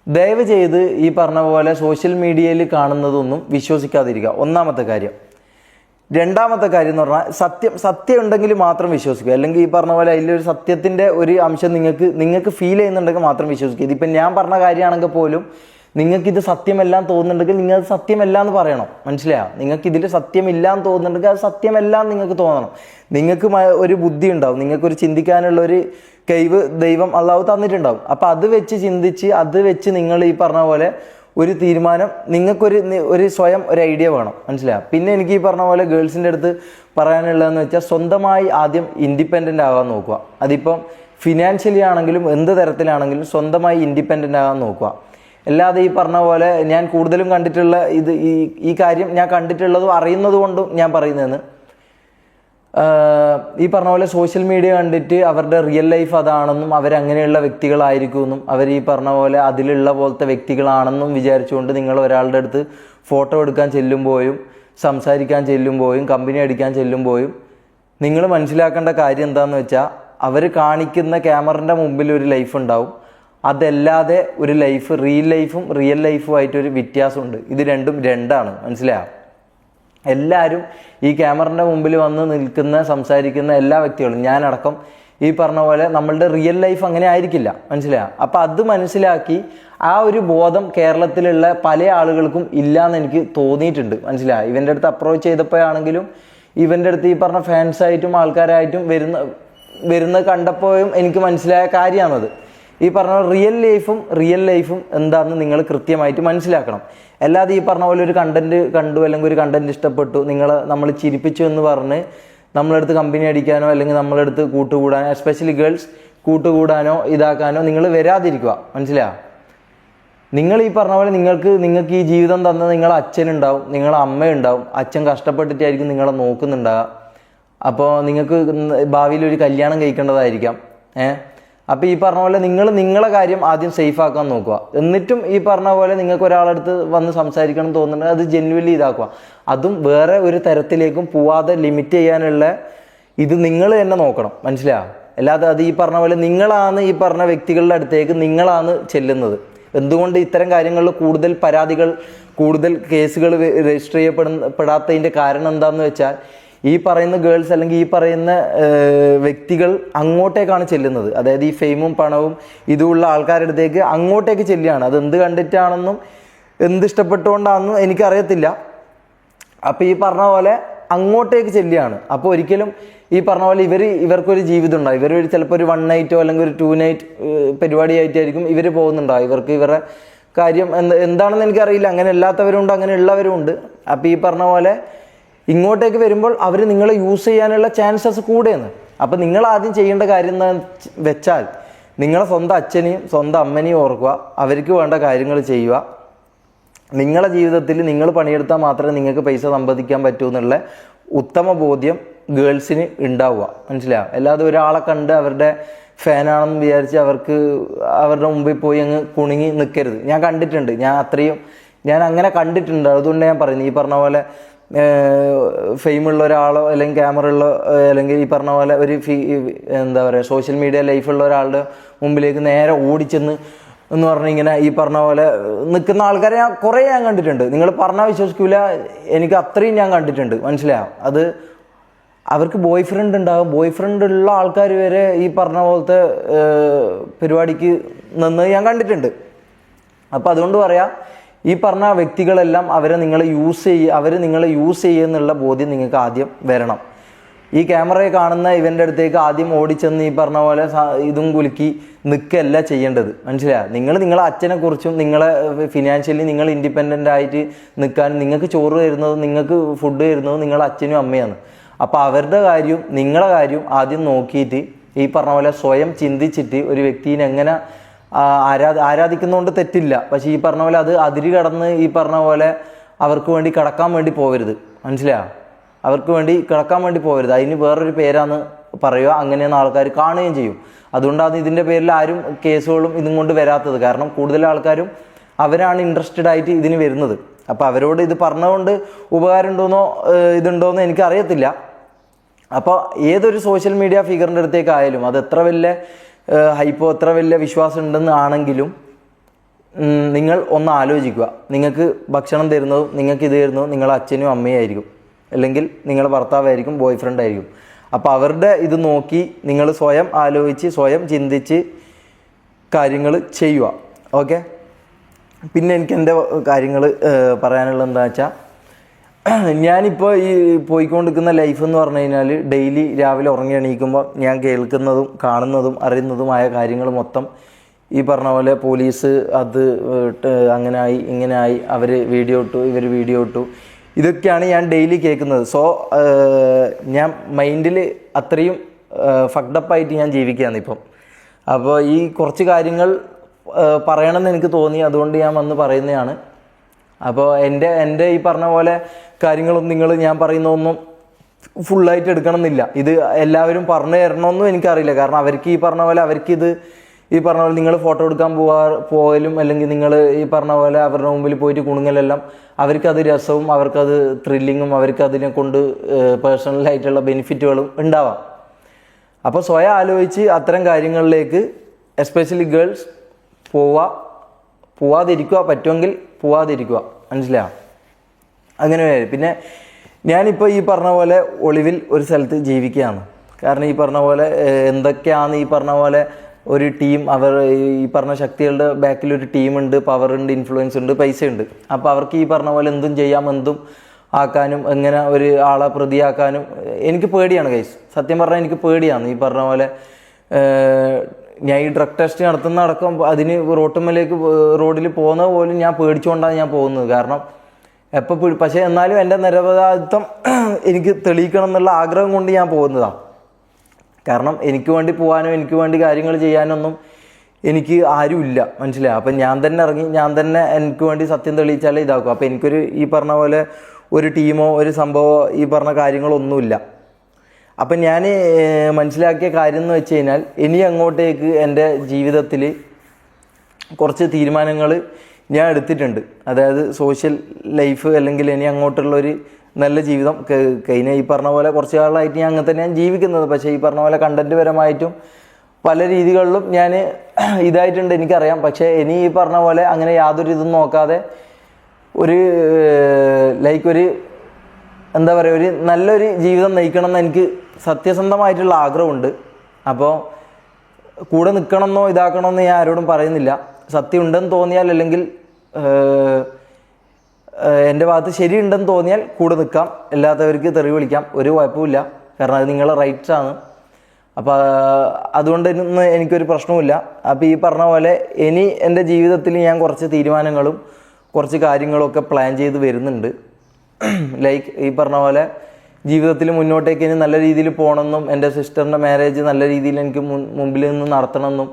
ദയവ് ചെയ്ത് ഈ പറഞ്ഞ പോലെ സോഷ്യൽ മീഡിയയിൽ കാണുന്നതൊന്നും വിശ്വസിക്കാതിരിക്കുക, ഒന്നാമത്തെ കാര്യം. രണ്ടാമത്തെ കാര്യം എന്ന് പറഞ്ഞാൽ സത്യം ഉണ്ടെങ്കിൽ മാത്രം വിശ്വസിക്കുക. അല്ലെങ്കിൽ ഈ പറഞ്ഞ പോലെ അതിലൊരു സത്യത്തിൻ്റെ ഒരു അംശം നിങ്ങൾക്ക് ഫീൽ ചെയ്യുന്നുണ്ടെങ്കിൽ മാത്രം വിശ്വസിക്കുക. ഇതിപ്പം ഞാൻ പറഞ്ഞ കാര്യമാണെങ്കിൽ പോലും നിങ്ങൾക്കിത് സത്യമല്ല എന്ന് തോന്നുന്നുണ്ടെങ്കിൽ നിങ്ങൾ അത് സത്യമല്ല എന്ന് പറയണം. മനസ്സിലായോ? നിങ്ങൾക്ക് ഇതിൽ സത്യമില്ല എന്ന് തോന്നുന്നുണ്ടെങ്കിൽ അത് സത്യമല്ല എന്ന് നിങ്ങൾക്ക് തോന്നണം. നിങ്ങൾക്ക് ഒരു ബുദ്ധി ഉണ്ടാവും, നിങ്ങൾക്കൊരു ചിന്തിക്കാനുള്ള ഒരു കഴിവ് ദൈവം അള്ളാഹു തന്നിട്ടുണ്ടാവും. അപ്പം അത് വെച്ച് ചിന്തിച്ച് അത് വെച്ച് നിങ്ങൾ ഈ പറഞ്ഞ പോലെ ഒരു തീരുമാനം, നിങ്ങൾക്കൊരു സ്വയം ഒരു ഐഡിയ വേണം. മനസ്സിലായോ? പിന്നെ എനിക്ക് ഈ പറഞ്ഞ പോലെ ഗേൾസിൻ്റെ അടുത്ത് പറയാനുള്ളതെന്ന് വെച്ചാൽ സ്വന്തമായി ആദ്യം ഇൻഡിപെൻഡൻ്റ് ആകാൻ നോക്കുക. അതിപ്പം ഫിനാൻഷ്യലി ആണെങ്കിലും എന്ത് തരത്തിലാണെങ്കിലും സ്വന്തമായി ഇൻഡിപെൻഡൻ്റ് ആകാൻ നോക്കുക. അല്ലാതെ ഈ പറഞ്ഞ പോലെ ഞാൻ കൂടുതലും കണ്ടിട്ടുള്ള ഈ കാര്യം ഞാൻ കണ്ടിട്ടുള്ളതും അറിയുന്നത് കൊണ്ടും ഞാൻ പറയുന്നതെന്ന്, ഈ പറഞ്ഞ പോലെ സോഷ്യൽ മീഡിയ കണ്ടിട്ട് അവരുടെ റിയൽ ലൈഫ് അതാണെന്നും അവരങ്ങനെയുള്ള വ്യക്തികളായിരിക്കുമെന്നും അവർ ഈ പറഞ്ഞ പോലെ അതിലുള്ള പോലത്തെ വ്യക്തികളാണെന്നും വിചാരിച്ചുകൊണ്ട് നിങ്ങൾ ഒരാളുടെ അടുത്ത് ഫോട്ടോ എടുക്കാൻ ചെല്ലുമ്പോഴും സംസാരിക്കാൻ ചെല്ലുമ്പോഴും കമ്പനി അടിക്കാൻ ചെല്ലുമ്പോഴും നിങ്ങൾ മനസ്സിലാക്കേണ്ട കാര്യം എന്താണെന്ന് വെച്ചാൽ, അവർ കാണിക്കുന്ന ക്യാമറൻ്റെ മുമ്പിൽ ഒരു ലൈഫ് ഉണ്ടാവും, അതല്ലാതെ ഒരു ലൈഫ് റിയൽ ലൈഫുമായിട്ടൊരു വ്യത്യാസമുണ്ട്. ഇത് രണ്ടാണ്. മനസ്സിലായോ? എല്ലാവരും ഈ ക്യാമറൻ്റെ മുമ്പിൽ വന്ന് നിൽക്കുന്ന സംസാരിക്കുന്ന എല്ലാ വ്യക്തികളും ഞാനടക്കം ഈ പറഞ്ഞ പോലെ നമ്മളുടെ റിയൽ ലൈഫ് അങ്ങനെ ആയിരിക്കില്ല. മനസ്സിലായോ? അപ്പം അത് മനസ്സിലാക്കി ആ ഒരു ബോധം കേരളത്തിലുള്ള പല ആളുകൾക്കും ഇല്ല എന്ന് എനിക്ക് തോന്നിയിട്ടുണ്ട്. മനസ്സിലായോ? ഇവൻ്റെ അടുത്ത് അപ്രോച്ച് ചെയ്തപ്പോഴാണെങ്കിലും ഇവൻ്റെ അടുത്ത് ഈ പറഞ്ഞ ഫാൻസായിട്ടും ആൾക്കാരായിട്ടും വരുന്ന കണ്ടപ്പോഴും എനിക്ക് മനസ്സിലായ കാര്യമാണത്. ഈ പറഞ്ഞ റിയൽ ലൈഫും എന്താണെന്ന് നിങ്ങൾ കൃത്യമായിട്ട് മനസ്സിലാക്കണം. അല്ലാതെ ഈ പറഞ്ഞ പോലെ ഒരു കണ്ടന്റ് കണ്ടു അല്ലെങ്കിൽ ഒരു കണ്ടന്റ് ഇഷ്ടപ്പെട്ടു നമ്മൾ ചിരിപ്പിച്ചു എന്ന് പറഞ്ഞ് നമ്മളടുത്ത് കമ്പനി അടിക്കാനോ അല്ലെങ്കിൽ നമ്മളടുത്ത് കൂട്ടുകൂടാനോ, എസ്പെഷ്യലി ഗേൾസ് കൂട്ടുകൂടാനോ ഇതാക്കാനോ നിങ്ങൾ വരാതിരിക്കുക. മനസ്സിലായോ? നിങ്ങൾ ഈ പറഞ്ഞ പോലെ നിങ്ങൾക്ക് ഈ ജീവിതം തന്ന നിങ്ങളെ അച്ഛനുണ്ടാവും, നിങ്ങളെ അമ്മയുണ്ടാവും. അച്ഛൻ കഷ്ടപ്പെട്ടിട്ടായിരിക്കും നിങ്ങളെ നോക്കുന്നുണ്ടാവുക. അപ്പോൾ നിങ്ങൾക്ക് ഭാവിയിൽ ഒരു കല്യാണം കഴിക്കേണ്ടതായിരിക്കാം. അപ്പോൾ ഈ പറഞ്ഞ പോലെ നിങ്ങളെ കാര്യം ആദ്യം സേഫ് ആക്കാൻ നോക്കുക. എന്നിട്ടും ഈ പറഞ്ഞ പോലെ നിങ്ങൾക്ക് ഒരാളടുത്ത് വന്ന് സംസാരിക്കണം തോന്നുന്നുണ്ടെങ്കിൽ അത് ജെന്യുവൻലി ഇതാക്കുക. അതും വേറെ ഒരു തരത്തിലേക്കും പോവാതെ ലിമിറ്റ് ചെയ്യാനുള്ള ഇത് നിങ്ങൾ തന്നെ നോക്കണം. മനസ്സിലാവും? അല്ലാതെ അത് ഈ പറഞ്ഞ പോലെ നിങ്ങളാണ് ഈ പറഞ്ഞ വ്യക്തികളുടെ അടുത്തേക്ക് നിങ്ങളാണ് ചെല്ലുന്നത്. എന്തുകൊണ്ട് ഇത്തരം കാര്യങ്ങളിൽ കൂടുതൽ പരാതികൾ കൂടുതൽ കേസുകൾ രജിസ്റ്റർ ചെയ്യപ്പെടാത്തതിൻ്റെ കാരണം എന്താണെന്ന് വെച്ചാൽ, ഈ പറയുന്ന ഗേൾസ് അല്ലെങ്കിൽ ഈ പറയുന്ന വ്യക്തികൾ അങ്ങോട്ടേക്കാണ് ചെല്ലുന്നത്. അതായത് ഈ ഫെയിമും പണവും ഇതുമുള്ള ആൾക്കാരുടെ അടുത്തേക്ക് അങ്ങോട്ടേക്ക് ചെല്ലുകയാണ്. അത് എന്ത് കണ്ടിട്ടാണെന്നും എന്ത് ഇഷ്ടപ്പെട്ടുകൊണ്ടാണെന്നും എനിക്കറിയത്തില്ല. അപ്പോൾ ഈ പറഞ്ഞ പോലെ അങ്ങോട്ടേക്ക് ചെല്ലുകയാണ്. അപ്പോൾ ഒരിക്കലും ഈ പറഞ്ഞ പോലെ ഇവർക്കൊരു ജീവിതം ഉണ്ടാവും. ഇവർ ചിലപ്പോൾ ഒരു 1 നൈറ്റോ അല്ലെങ്കിൽ ഒരു 2 നൈറ്റ് പരിപാടിയായിട്ടായിരിക്കും ഇവർ പോകുന്നുണ്ടാവും. ഇവർക്ക് ഇവരുടെ കാര്യം എന്താണെന്ന് എനിക്കറിയില്ല. അങ്ങനെ അല്ലാത്തവരുണ്ട്, അങ്ങനെ ഉള്ളവരുമുണ്ട്. അപ്പോൾ ഈ പറഞ്ഞ പോലെ ഇങ്ങോട്ടേക്ക് വരുമ്പോൾ അവർ നിങ്ങളെ യൂസ് ചെയ്യാനുള്ള ചാൻസസ് കൂടെയാണ്. അപ്പം നിങ്ങൾ ആദ്യം ചെയ്യേണ്ട കാര്യം എന്താണെന്ന് വെച്ചാൽ നിങ്ങളെ സ്വന്തം അച്ഛനെയും സ്വന്തം അമ്മനെയും ഓർക്കുക, അവർക്ക് വേണ്ട കാര്യങ്ങൾ ചെയ്യുക. നിങ്ങളുടെ ജീവിതത്തിൽ നിങ്ങൾ പണിയെടുത്താൽ മാത്രമേ നിങ്ങൾക്ക് പൈസ സമ്പാദിക്കാൻ പറ്റൂ എന്നുള്ള ഉത്തമ ബോധ്യം ഗേൾസിന് ഉണ്ടാവുക. മനസ്സിലാവുക. അല്ലാതെ ഒരാളെ കണ്ട് അവരുടെ ഫാനാണെന്ന് വിചാരിച്ച് അവരുടെ മുമ്പിൽ പോയി അങ്ങ് കുണുങ്ങി നിൽക്കരുത്. ഞാൻ കണ്ടിട്ടുണ്ട്, ഞാൻ അങ്ങനെ കണ്ടിട്ടുണ്ട്. അതുകൊണ്ട് ഞാൻ പറയുന്നത്, ഈ പറഞ്ഞ പോലെ ഫെയിമുള്ള ഒരാളോ അല്ലെങ്കിൽ ക്യാമറ ഉള്ള അല്ലെങ്കിൽ ഈ പറഞ്ഞ പോലെ ഒരു എന്താ പറയുക സോഷ്യൽ മീഡിയ ലൈഫുള്ള ഒരാളുടെ മുമ്പിലേക്ക് നേരെ ഓടിച്ചെന്ന് എന്ന് പറഞ്ഞാൽ ഇങ്ങനെ ഈ പറഞ്ഞ പോലെ നിൽക്കുന്ന ആൾക്കാരെ കുറേ ഞാൻ കണ്ടിട്ടുണ്ട്. നിങ്ങൾ പറഞ്ഞാൽ വിശ്വസിക്കില്ല, എനിക്ക് അത്രയും ഞാൻ കണ്ടിട്ടുണ്ട്. മനസ്സിലാവും. അത് അവർക്ക് ബോയ് ഫ്രണ്ട് ഉണ്ടാകും. ബോയ് ഫ്രണ്ട് ഉള്ള ആൾക്കാർ വരെ ഈ പറഞ്ഞ പോലത്തെ പരിപാടിക്ക് നിന്ന് ഞാൻ കണ്ടിട്ടുണ്ട്. അപ്പം അതുകൊണ്ട് പറയാം, ഈ പറഞ്ഞ വ്യക്തികളെല്ലാം അവർ നിങ്ങളെ യൂസ് ചെയ്യുന്നുള്ള ബോധ്യം നിങ്ങൾക്ക് ആദ്യം വരണം. ഈ ക്യാമറയെ കാണുന്ന ഇവൻ്റെ അടുത്തേക്ക് ആദ്യം ഓടിച്ചെന്ന് ഈ പറഞ്ഞ പോലെ ഇതും കുലുക്കി നിൽക്കല്ല ചെയ്യേണ്ടത്. മനസ്സിലായോ? നിങ്ങളെ അച്ഛനെക്കുറിച്ചും നിങ്ങളെ ഫിനാൻഷ്യലി നിങ്ങൾ ഇൻഡിപെൻഡൻ്റ് ആയിട്ട് നിൽക്കാനും നിങ്ങൾക്ക് ചോറ് തരുന്നതും നിങ്ങൾക്ക് ഫുഡ് തരുന്നതും നിങ്ങളെ അച്ഛനും അമ്മയാണ്. അപ്പോൾ അവരുടെ കാര്യവും നിങ്ങളെ കാര്യവും ആദ്യം നോക്കിയിട്ട് ഈ പറഞ്ഞ പോലെ സ്വയം ചിന്തിച്ചിട്ട് ഒരു വ്യക്തിനെ എങ്ങനെ ആരാധിക്കുന്നതുകൊണ്ട് തെറ്റില്ല. പക്ഷേ ഈ പറഞ്ഞ പോലെ അത് അതിര് കടന്ന് ഈ പറഞ്ഞ പോലെ അവർക്ക് വേണ്ടി കിടക്കാൻ വേണ്ടി പോകരുത്. മനസ്സിലായോ? അവർക്ക് വേണ്ടി കിടക്കാൻ വേണ്ടി പോകരുത്. അതിന് വേറൊരു പേരാന്ന് പറയുക. അങ്ങനെയാണ് ആൾക്കാർ കാണുകയും ചെയ്യും. അതുകൊണ്ടാണ് ഇതിൻ്റെ പേരിൽ ആരും കേസുകളും ഇതും കൊണ്ട് വരാത്തത്. കാരണം കൂടുതൽ ആൾക്കാരും അവരാണ് ഇൻട്രസ്റ്റഡ് ആയിട്ട് ഇതിന് വരുന്നത്. അപ്പോൾ അവരോട് ഇത് പറഞ്ഞുകൊണ്ട് ഉപകാരം ഉണ്ടോയെന്നോ ഇതുണ്ടോയെന്നോ എനിക്കറിയത്തില്ല. അപ്പോൾ ഏതൊരു സോഷ്യൽ മീഡിയ ഫിഗറിൻ്റെ അടുത്തേക്കായാലും അത് എത്ര വലിയ ഹൈപ്പോ എത്ര വലിയ വിശ്വാസം ഉണ്ടെന്ന് ആണെങ്കിലും നിങ്ങൾ ഒന്ന് ആലോചിക്കുക. നിങ്ങൾക്ക് ഭക്ഷണം തരുന്നതും നിങ്ങൾക്ക് ഇത് തരുന്നതും നിങ്ങളെ അച്ഛനും അമ്മയും ആയിരിക്കും, അല്ലെങ്കിൽ നിങ്ങളുടെ ഭർത്താവായിരിക്കും, ബോയ് ഫ്രണ്ട് ആയിരിക്കും. അപ്പോൾ അവരുടെ ഇത് നോക്കി നിങ്ങൾ സ്വയം ആലോചിച്ച് സ്വയം ചിന്തിച്ച് കാര്യങ്ങൾ ചെയ്യുക. ഓക്കെ. പിന്നെ എനിക്ക് എൻ്റെ കാര്യങ്ങൾ പറയാനുള്ളത് എന്താ വെച്ചാൽ, ഞാനിപ്പോൾ ഈ പോയിക്കൊണ്ടിരിക്കുന്ന ലൈഫ് എന്ന് പറഞ്ഞു കഴിഞ്ഞാൽ ഡെയിലി രാവിലെ ഉറങ്ങി എണീക്കുമ്പോൾ ഞാൻ കേൾക്കുന്നതും കാണുന്നതും അറിയുന്നതുമായ കാര്യങ്ങൾ മൊത്തം ഈ പറഞ്ഞ പോലെ പോലീസ് അത് അങ്ങനായി ഇങ്ങനെയായി, അവർ വീഡിയോ ഇട്ടു, ഇവർ വീഡിയോ ഇട്ടു, ഇതൊക്കെയാണ് ഞാൻ ഡെയിലി കേൾക്കുന്നത്. സോ ഞാൻ മൈൻഡിൽ അത്രയും ഫക്ഡപ്പായിട്ട് ഞാൻ ജീവിക്കുകയാണ് ഇപ്പം. അപ്പോൾ ഈ കുറച്ച് കാര്യങ്ങൾ പറയണമെന്ന് എനിക്ക് തോന്നി, അതുകൊണ്ട് ഞാൻ വന്ന് പറയുന്നതാണ്. അപ്പോൾ എൻ്റെ ഈ പറഞ്ഞ പോലെ കാര്യങ്ങളൊന്നും ഞാൻ പറയുന്നതൊന്നും ഫുള്ളായിട്ട് എടുക്കണമെന്നില്ല. ഇത് എല്ലാവരും പറഞ്ഞു തരണമെന്നും എനിക്കറിയില്ല. കാരണം അവർക്ക് ഈ പറഞ്ഞ പോലെ ഈ പറഞ്ഞ പോലെ നിങ്ങൾ ഫോട്ടോ എടുക്കാൻ പോകലും അല്ലെങ്കിൽ നിങ്ങൾ ഈ പറഞ്ഞ പോലെ അവരുടെ മുമ്പിൽ പോയിട്ട് കുണുങ്ങലെല്ലാം അവർക്കത് രസവും അവർക്കത് ത്രില്ലിങ്ങും അവർക്കതിനെ കൊണ്ട് പേഴ്സണലായിട്ടുള്ള ബെനിഫിറ്റുകളും ഉണ്ടാവാം. അപ്പോൾ സ്വയം ആലോചിച്ച് അത്തരം കാര്യങ്ങളിലേക്ക് എസ്പെഷ്യലി ഗേൾസ് പോവാതിരിക്കുക. പറ്റുമെങ്കിൽ പോവാതിരിക്കുക. മനസ്സിലാവും. അങ്ങനെ. പിന്നെ ഞാനിപ്പോൾ ഈ പറഞ്ഞ പോലെ ഒളിവിൽ ഒരു സ്ഥലത്ത് ജീവിക്കുകയാണ്. കാരണം ഈ പറഞ്ഞ പോലെ എന്തൊക്കെയാണ് ഈ പറഞ്ഞ പോലെ ഒരു ടീം, ഈ പറഞ്ഞ ശക്തികളുടെ ബാക്കിലൊരു ടീമുണ്ട്, പവറുണ്ട്, ഇൻഫ്ലുവൻസ് ഉണ്ട്, പൈസ ഉണ്ട്. അപ്പോൾ അവർക്ക് ഈ പറഞ്ഞ പോലെ എന്തും ചെയ്യാം, എന്തും ആക്കാനും എങ്ങനെ ഒരു ആളെ പ്രതിയാക്കാനും എനിക്ക് പേടിയാണ് ഗൈസ്. സത്യം പറഞ്ഞാൽ എനിക്ക് പേടിയാണ്. ഈ പറഞ്ഞ പോലെ ഞാൻ ഈ ഡ്രഗ് ടെസ്റ്റ് നടത്തുന്ന അടക്കം അതിന് റോഡിൽ പോകുന്നത് പോലും ഞാൻ പേടിച്ചുകൊണ്ടാണ് ഞാൻ പോകുന്നത്. കാരണം പക്ഷേ എന്നാലും എൻ്റെ നിരപരാധിത്വം എനിക്ക് തെളിയിക്കണം എന്നുള്ള ആഗ്രഹം കൊണ്ട് ഞാൻ പോകുന്നതാണ്. കാരണം എനിക്ക് വേണ്ടി പോകാനോ എനിക്ക് വേണ്ടി കാര്യങ്ങൾ ചെയ്യാനൊന്നും എനിക്ക് ആരുമില്ല. മനസ്സിലായി. അപ്പം ഞാൻ തന്നെ ഇറങ്ങി ഞാൻ തന്നെ എനിക്ക് വേണ്ടി സത്യം തെളിയിച്ചാലേ ഇതാക്കും. അപ്പോൾ എനിക്കൊരു ഈ പറഞ്ഞ പോലെ ഒരു ടീമോ ഒരു സംഭവമോ ഈ പറഞ്ഞ കാര്യങ്ങളൊന്നുമില്ല. അപ്പം ഞാൻ മനസ്സിലാക്കിയ കാര്യം എന്ന് വെച്ച് കഴിഞ്ഞാൽ, ഇനി അങ്ങോട്ടേക്ക് എൻ്റെ ജീവിതത്തിൽ കുറച്ച് തീരുമാനങ്ങൾ ഞാൻ എടുത്തിട്ടുണ്ട്. അതായത് സോഷ്യൽ ലൈഫ് അല്ലെങ്കിൽ ഇനി അങ്ങോട്ടുള്ളൊരു നല്ല ജീവിതം കഴിഞ്ഞ ഈ പറഞ്ഞ പോലെ കുറച്ച് കാലമായിട്ട് ഞാൻ അങ്ങനെ തന്നെയാണ് ജീവിക്കുന്നത്. പക്ഷേ ഈ പറഞ്ഞ പോലെ കണ്ടൻറ്റ് പരമായിട്ടും പല രീതികളിലും ഞാൻ ഇതായിട്ടുണ്ട്, എനിക്കറിയാം. പക്ഷേ ഇനി ഈ പറഞ്ഞ പോലെ അങ്ങനെ യാതൊരു ഇതും നോക്കാതെ ഒരു എന്താ പറയുക, ഒരു നല്ലൊരു ജീവിതം നയിക്കണം എന്ന് എനിക്ക് സത്യസന്ധമായിട്ടുള്ള ആഗ്രഹമുണ്ട്. അപ്പോൾ കൂടെ നിൽക്കണമെന്നോ ഇതാക്കണമെന്നോ ഞാൻ ആരോടും പറയുന്നില്ല. സത്യം ഉണ്ടെന്ന് തോന്നിയാൽ അല്ലെങ്കിൽ എൻ്റെ ഭാഗത്ത് ശരിയുണ്ടെന്ന് തോന്നിയാൽ കൂടെ നിൽക്കാം, അല്ലാത്തവർക്ക് തെറി വിളിക്കാം, ഒരു കുഴപ്പമില്ല. കാരണം അത് നിങ്ങളുടെ റൈറ്റ്സ് ആണ്. അപ്പോൾ അതുകൊണ്ട് എനിക്കൊരു പ്രശ്നവുമില്ല. അപ്പോൾ ഈ പറഞ്ഞ പോലെ ഇനി എൻ്റെ ജീവിതത്തിൽ ഞാൻ കുറച്ച് തീരുമാനങ്ങളും കുറച്ച് കാര്യങ്ങളൊക്കെ പ്ലാൻ ചെയ്ത് വരുന്നുണ്ട്. ലൈക്ക് ഈ പറഞ്ഞ പോലെ ജീവിതത്തിൽ മുന്നോട്ടേക്ക് ഇനി നല്ല രീതിയിൽ പോകണമെന്നും എൻ്റെ സിസ്റ്ററിൻ്റെ മാരേജ് നല്ല രീതിയിൽ എനിക്ക് മുമ്പിൽ നിന്ന് നടത്തണമെന്നും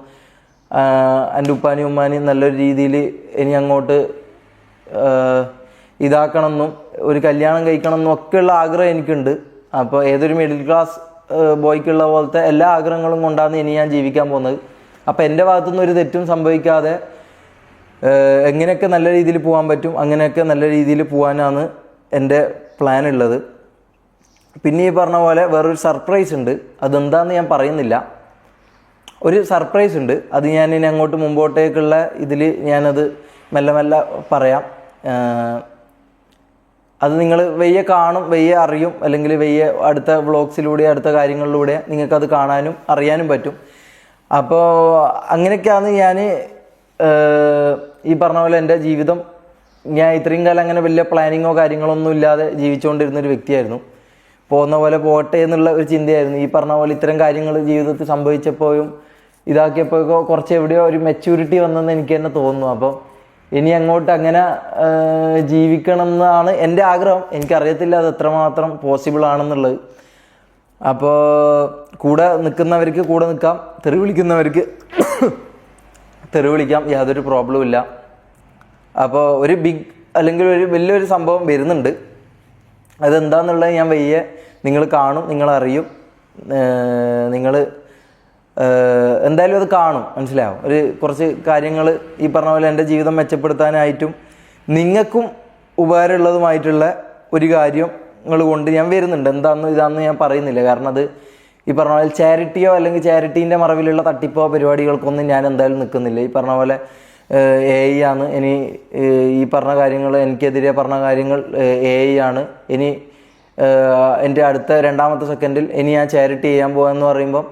എൻ്റെ ഉപ്പാനും ഉമ്മാനും നല്ലൊരു രീതിയിൽ ഇനി അങ്ങോട്ട് ഇതാക്കണമെന്നും ഒരു കല്യാണം കഴിക്കണമെന്നും ഒക്കെയുള്ള ആഗ്രഹം എനിക്കുണ്ട്. അപ്പോൾ ഏതൊരു മിഡിൽ ക്ലാസ് ബോയ്ക്കുള്ള പോലത്തെ എല്ലാ ആഗ്രഹങ്ങളും കൊണ്ടാണ് ഇനി ഞാൻ ജീവിക്കാൻ പോകുന്നത്. അപ്പോൾ എൻ്റെ ഭാഗത്തുനിന്ന് ഒരു തെറ്റും സംഭവിക്കാതെ എങ്ങനെയൊക്കെ നല്ല രീതിയിൽ പോകാൻ പറ്റും അങ്ങനെയൊക്കെ നല്ല രീതിയിൽ പോകാനാണ് എൻ്റെ പ്ലാൻ ഉള്ളത്. പിന്നെ ഈ പറഞ്ഞ പോലെ വേറൊരു സർപ്രൈസ് ഉണ്ട്. അതെന്താണെന്ന് ഞാൻ പറയുന്നില്ല. ഒരു സർപ്രൈസ് ഉണ്ട്, അത് ഞാൻ ഇനി അങ്ങോട്ട് മുമ്പോട്ടേക്കുള്ള ഇതിൽ ഞാനത് മെല്ലെ മെല്ലെ പറയാം. അത് നിങ്ങൾ വെയ്യെ കാണും, വെയ്യെ അറിയും, അല്ലെങ്കിൽ വെയ്യെ അടുത്ത വ്ളോഗ്സിലൂടെ അടുത്ത കാര്യങ്ങളിലൂടെ നിങ്ങൾക്കത് കാണാനും അറിയാനും പറ്റും. അപ്പോൾ അങ്ങനെയൊക്കെയാണ് ഞാൻ ഈ പറഞ്ഞ പോലെ എൻ്റെ ജീവിതം. ഞാൻ ഇത്രയും കാലം അങ്ങനെ വലിയ പ്ലാനിങ്ങോ കാര്യങ്ങളോ ഒന്നും ഇല്ലാതെ ജീവിച്ചുകൊണ്ടിരുന്നൊരു വ്യക്തിയായിരുന്നു. പോകുന്ന പോലെ പോട്ടെ എന്നുള്ള ഒരു ചിന്തയായിരുന്നു. ഈ പറഞ്ഞ പോലെ ഇത്തരം കാര്യങ്ങൾ ജീവിതത്തിൽ സംഭവിച്ചപ്പോഴും ഇതാക്കിയപ്പോഴൊക്കെ കുറച്ച് എവിടെയോ ഒരു മെച്യൂരിറ്റി വന്നെന്ന് എനിക്ക് തന്നെ തോന്നുന്നു. അപ്പോൾ ഇനി അങ്ങോട്ട് അങ്ങനെ ജീവിക്കണം എന്നാണ് എൻ്റെ ആഗ്രഹം. എനിക്കറിയത്തില്ല അത് എത്രമാത്രം പോസിബിൾ ആണെന്നുള്ളത്. അപ്പോൾ കൂടെ നിൽക്കുന്നവർക്ക് കൂടെ നിൽക്കാം, തെറി വിളിക്കുന്നവർക്ക് തെറി വിളിക്കാം, യാതൊരു പ്രോബ്ലവും ഇല്ല. അപ്പോൾ ഒരു ബിഗ് അല്ലെങ്കിൽ ഒരു വലിയൊരു സംഭവം വരുന്നുണ്ട്. അതെന്താണെന്നുള്ളത് ഞാൻ വയ്യെ നിങ്ങൾ കാണും, നിങ്ങളറിയും, നിങ്ങൾ എന്തായാലും അത് കാണും, മനസ്സിലാവും. ഒരു കുറച്ച് കാര്യങ്ങൾ ഈ പറഞ്ഞ പോലെ എൻ്റെ ജീവിതം മെച്ചപ്പെടുത്താനായിട്ടും നിങ്ങൾക്കും ഉപകാരമുള്ളതുമായിട്ടുള്ള ഒരു കാര്യങ്ങൾ കൊണ്ട് ഞാൻ വരുന്നുണ്ട്. എന്താണെന്ന് ഇതാണെന്ന് ഞാൻ പറയുന്നില്ല. കാരണം അത് ഈ പറഞ്ഞ പോലെ ചാരിറ്റിയോ അല്ലെങ്കിൽ ചാരിറ്റീൻ്റെ മറവിലുള്ള തട്ടിപ്പോ പരിപാടികൾക്കൊന്നും ഞാൻ എന്തായാലും നിൽക്കുന്നില്ല. ഈ പറഞ്ഞ പോലെ AI ആണ് ഇനി ഈ പറഞ്ഞ കാര്യങ്ങൾ, എനിക്കെതിരെ പറഞ്ഞ കാര്യങ്ങൾ AI ആണ്. ഇനി എൻ്റെ അടുത്ത രണ്ടാമത്തെ സെക്കൻഡിൽ ഇനി ഞാൻ ചാരിറ്റി ചെയ്യാൻ പോകാമെന്ന് പറയുമ്പം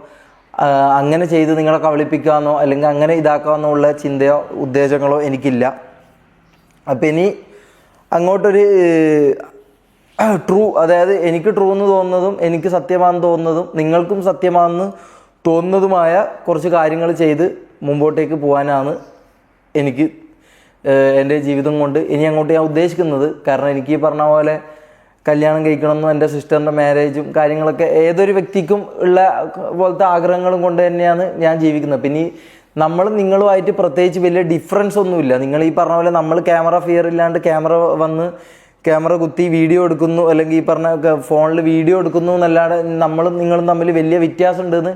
അങ്ങനെ ചെയ്ത് നിങ്ങളെ കബളിപ്പിക്കാമെന്നോ അല്ലെങ്കിൽ അങ്ങനെ ഇതാക്കാമെന്നോ ഉള്ള ചിന്തയോ ഉദ്ദേശങ്ങളോ എനിക്കില്ല. അപ്പം ഇനി അങ്ങോട്ടൊരു ട്രൂ, അതായത് എനിക്ക് ട്രൂ എന്ന് തോന്നുന്നതും എനിക്ക് സത്യമാണെന്ന് തോന്നുന്നതും നിങ്ങൾക്കും സത്യമാണെന്ന് തോന്നുന്നതുമായ കുറച്ച് കാര്യങ്ങൾ ചെയ്ത് മുമ്പോട്ടേക്ക് പോകാനാണ് എനിക്ക് എൻ്റെ ജീവിതം കൊണ്ട് ഇനി അങ്ങോട്ട് ഞാൻ ഉദ്ദേശിക്കുന്നത്. കാരണം എനിക്ക് ഈ പറഞ്ഞ പോലെ കല്യാണം കഴിക്കണമെന്നും എൻ്റെ സിസ്റ്ററിൻ്റെ മാരേജും കാര്യങ്ങളൊക്കെ ഏതൊരു വ്യക്തിക്കും ഉള്ള പോലത്തെ ആഗ്രഹങ്ങളും കൊണ്ട് തന്നെയാണ് ഞാൻ ജീവിക്കുന്നത്. പിന്നെ നിങ്ങളുമായിട്ട് പ്രത്യേകിച്ച് വലിയ ഡിഫറൻസ് ഒന്നുമില്ല. നിങ്ങൾ ഈ പറഞ്ഞ പോലെ നമ്മൾ ക്യാമറ ഫിയർ ഇല്ലാണ്ട് ക്യാമറ കുത്തി വീഡിയോ എടുക്കുന്നു, അല്ലെങ്കിൽ ഈ പറഞ്ഞ ഫോണിൽ വീഡിയോ എടുക്കുന്നു എന്നല്ലാതെ നിങ്ങളും തമ്മിൽ വലിയ വ്യത്യാസം ഉണ്ടെന്ന്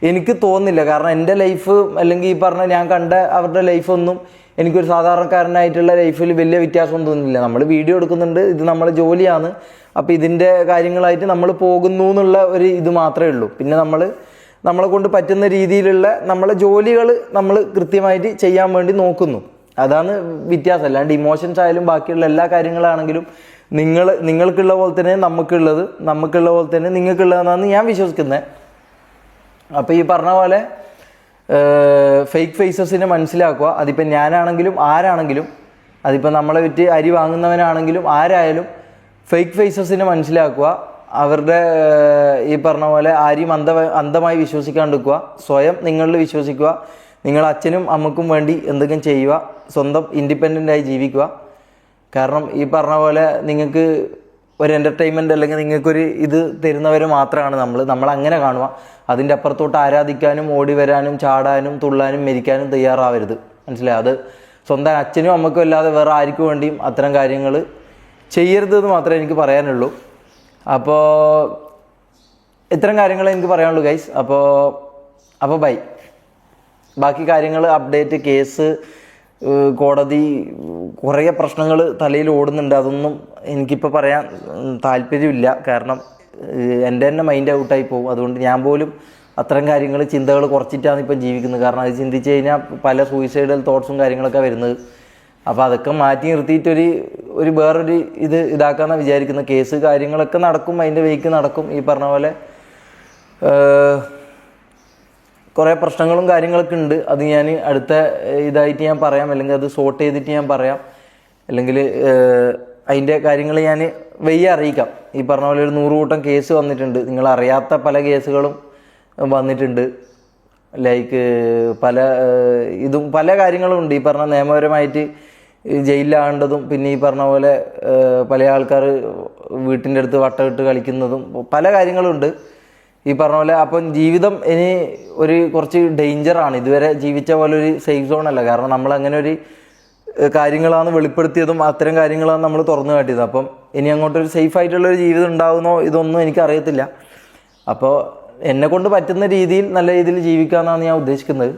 എനിക്ക് തോന്നുന്നില്ല. കാരണം എൻ്റെ ലൈഫ് അല്ലെങ്കിൽ ഈ പറഞ്ഞ ഞാൻ കണ്ട അവരുടെ ലൈഫൊന്നും എനിക്കൊരു സാധാരണക്കാരനായിട്ടുള്ള ലൈഫിൽ വലിയ വ്യത്യാസം തോന്നുന്നില്ല. നമ്മൾ വീഡിയോ എടുക്കുന്നുണ്ട്, ഇത് നമ്മളെ ജോലിയാണ്. അപ്പോൾ ഇതിൻ്റെ കാര്യങ്ങളായിട്ട് നമ്മൾ പോകുന്നു എന്നുള്ള ഒരു ഇത് മാത്രമേ ഉള്ളൂ. പിന്നെ നമ്മളെ കൊണ്ട് പറ്റുന്ന രീതിയിലുള്ള നമ്മളെ ജോലികൾ നമ്മൾ കൃത്യമായിട്ട് ചെയ്യാൻ വേണ്ടി നോക്കുന്നു. അതാണ് വ്യത്യാസം. അല്ലാണ്ട് ഇമോഷൻസ് ആയാലും ബാക്കിയുള്ള എല്ലാ കാര്യങ്ങളാണെങ്കിലും നിങ്ങൾക്കുള്ള പോലെ തന്നെ നമുക്കുള്ള പോലെ തന്നെ നിങ്ങൾക്കുള്ളതെന്നാണ് ഞാൻ വിശ്വസിക്കുന്നത്. അപ്പോൾ ഈ പറഞ്ഞ പോലെ ഫേക്ക് ഫേസസിനെ മനസ്സിലാക്കുക. അതിപ്പോൾ ഞാനാണെങ്കിലും ആരാണെങ്കിലും, അതിപ്പോൾ നമ്മളെ വിറ്റ് അരി വാങ്ങുന്നവനാണെങ്കിലും ആരായാലും ഫേക്ക് ഫേസസിനെ മനസ്സിലാക്കുക. അവരുടെ ഈ പറഞ്ഞ പോലെ ആരെയും അന്ധമായി വിശ്വസിക്കാണ്ടിരിക്കുക. സ്വയം നിങ്ങളിൽ വിശ്വസിക്കുക. നിങ്ങൾ അച്ഛനും അമ്മക്കും വേണ്ടി എന്തെങ്കിലും ചെയ്യുക. സ്വന്തം ഇൻഡിപെൻഡൻ്റായി ജീവിക്കുക. കാരണം ഈ പറഞ്ഞ പോലെ നിങ്ങൾക്ക് ഒരു എൻ്റർടൈൻമെൻറ്റ് അല്ലെങ്കിൽ നിങ്ങൾക്കൊരു ഇത് തരുന്നവർ മാത്രമാണ് നമ്മൾ അങ്ങനെ കാണുക. അതിൻ്റെ അപ്പുറത്തോട്ട് ആരാധിക്കാനും ഓടി വരാനും ചാടാനും തുള്ളാനും മരിക്കാനും തയ്യാറാവരുത്. മനസ്സിലായി? അത് സ്വന്തം അച്ഛനും അമ്മക്കും അല്ലാതെ വേറെ ആർക്കും വേണ്ടിയും അത്തരം കാര്യങ്ങൾ ചെയ്യരുത് എന്ന് മാത്രമേ എനിക്ക് പറയാനുള്ളൂ. അപ്പോൾ ഇത്തരം കാര്യങ്ങൾ എനിക്ക് പറയാനുള്ളൂ ഗൈസ്. അപ്പോൾ ബൈ. ബാക്കി കാര്യങ്ങൾ അപ്ഡേറ്റ്, കേസ്, കോടതി, കുറേ പ്രശ്നങ്ങൾ തലയിൽ ഓടുന്നുണ്ട്. അതൊന്നും എനിക്കിപ്പോൾ പറയാൻ താല്പര്യമില്ല. കാരണം എൻ്റെ തന്നെ മൈൻഡ് ഔട്ടായി പോകും. അതുകൊണ്ട് ഞാൻ പോലും അത്തരം ചിന്തകൾ കുറച്ചിട്ടാണ് ഇപ്പം ജീവിക്കുന്നത്. കാരണം അത് ചിന്തിച്ച് കഴിഞ്ഞാൽ പല സൂയിസൈഡൽ തോട്ട്സും കാര്യങ്ങളൊക്കെ വരുന്നത്. അപ്പോൾ അതൊക്കെ മാറ്റി നിർത്തിയിട്ടൊരു വേറൊരു ഇതാക്കാമെന്നാണ് വിചാരിക്കുന്നത്. കേസ് കാര്യങ്ങളൊക്കെ നടക്കും, അതിൻ്റെ വേക്ക് നടക്കും. ഈ പറഞ്ഞ പോലെ കുറേ പ്രശ്നങ്ങളും കാര്യങ്ങളൊക്കെ ഉണ്ട്. അത് ഞാൻ അടുത്ത ഇതായിട്ട് ഞാൻ പറയാം, അല്ലെങ്കിൽ അത് സോർട്ട് ചെയ്തിട്ട് ഞാൻ പറയാം. അല്ലെങ്കിൽ അതിൻ്റെ കാര്യങ്ങൾ ഞാൻ വയ്യ അറിയിക്കാം. ഈ പറഞ്ഞ പോലെ ഒരു 100 കൂട്ടം കേസ് വന്നിട്ടുണ്ട്, നിങ്ങളറിയാത്ത പല കേസുകളും വന്നിട്ടുണ്ട്. ലൈക്ക് പല കാര്യങ്ങളും ഉണ്ട്. ഈ പറഞ്ഞ നിയമപരമായിട്ട് ജയിലിലാകേണ്ടതും, പിന്നെ ഈ പറഞ്ഞ പോലെ പല ആൾക്കാർ വീട്ടിൻ്റെ അടുത്ത് വട്ടമിട്ട് കളിക്കുന്നതും പല കാര്യങ്ങളുണ്ട് ഈ പറഞ്ഞ പോലെ. അപ്പം ജീവിതം ഇനി ഒരു കുറച്ച് ഡേഞ്ചറാണ്. ഇതുവരെ ജീവിച്ച പോലെ ഒരു സേഫ് സോൺ അല്ല. കാരണം നമ്മൾ അങ്ങനെ ഒരു കാര്യങ്ങളാണ് വെളിപ്പെടുത്തിയതും അത്തരം കാര്യങ്ങളാണ് നമ്മൾ തുറന്നു കാട്ടിയത്. അപ്പം ഇനി അങ്ങോട്ടൊരു സേഫ് ആയിട്ടുള്ളൊരു ജീവിതം ഉണ്ടാകുന്നോ ഇതൊന്നും എനിക്കറിയത്തില്ല. അപ്പോൾ എന്നെ കൊണ്ട് പറ്റുന്ന രീതിയിൽ നല്ല രീതിയിൽ ജീവിക്കാമെന്നാണ് ഞാൻ ഉദ്ദേശിക്കുന്നത്.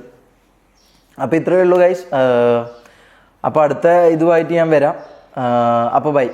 അപ്പോൾ ഇത്രയേ ഉള്ളൂ ഗൈസ്. അപ്പോൾ അടുത്ത ഇതുമായിട്ട് ഞാൻ വരാം. അപ്പോൾ ബൈ.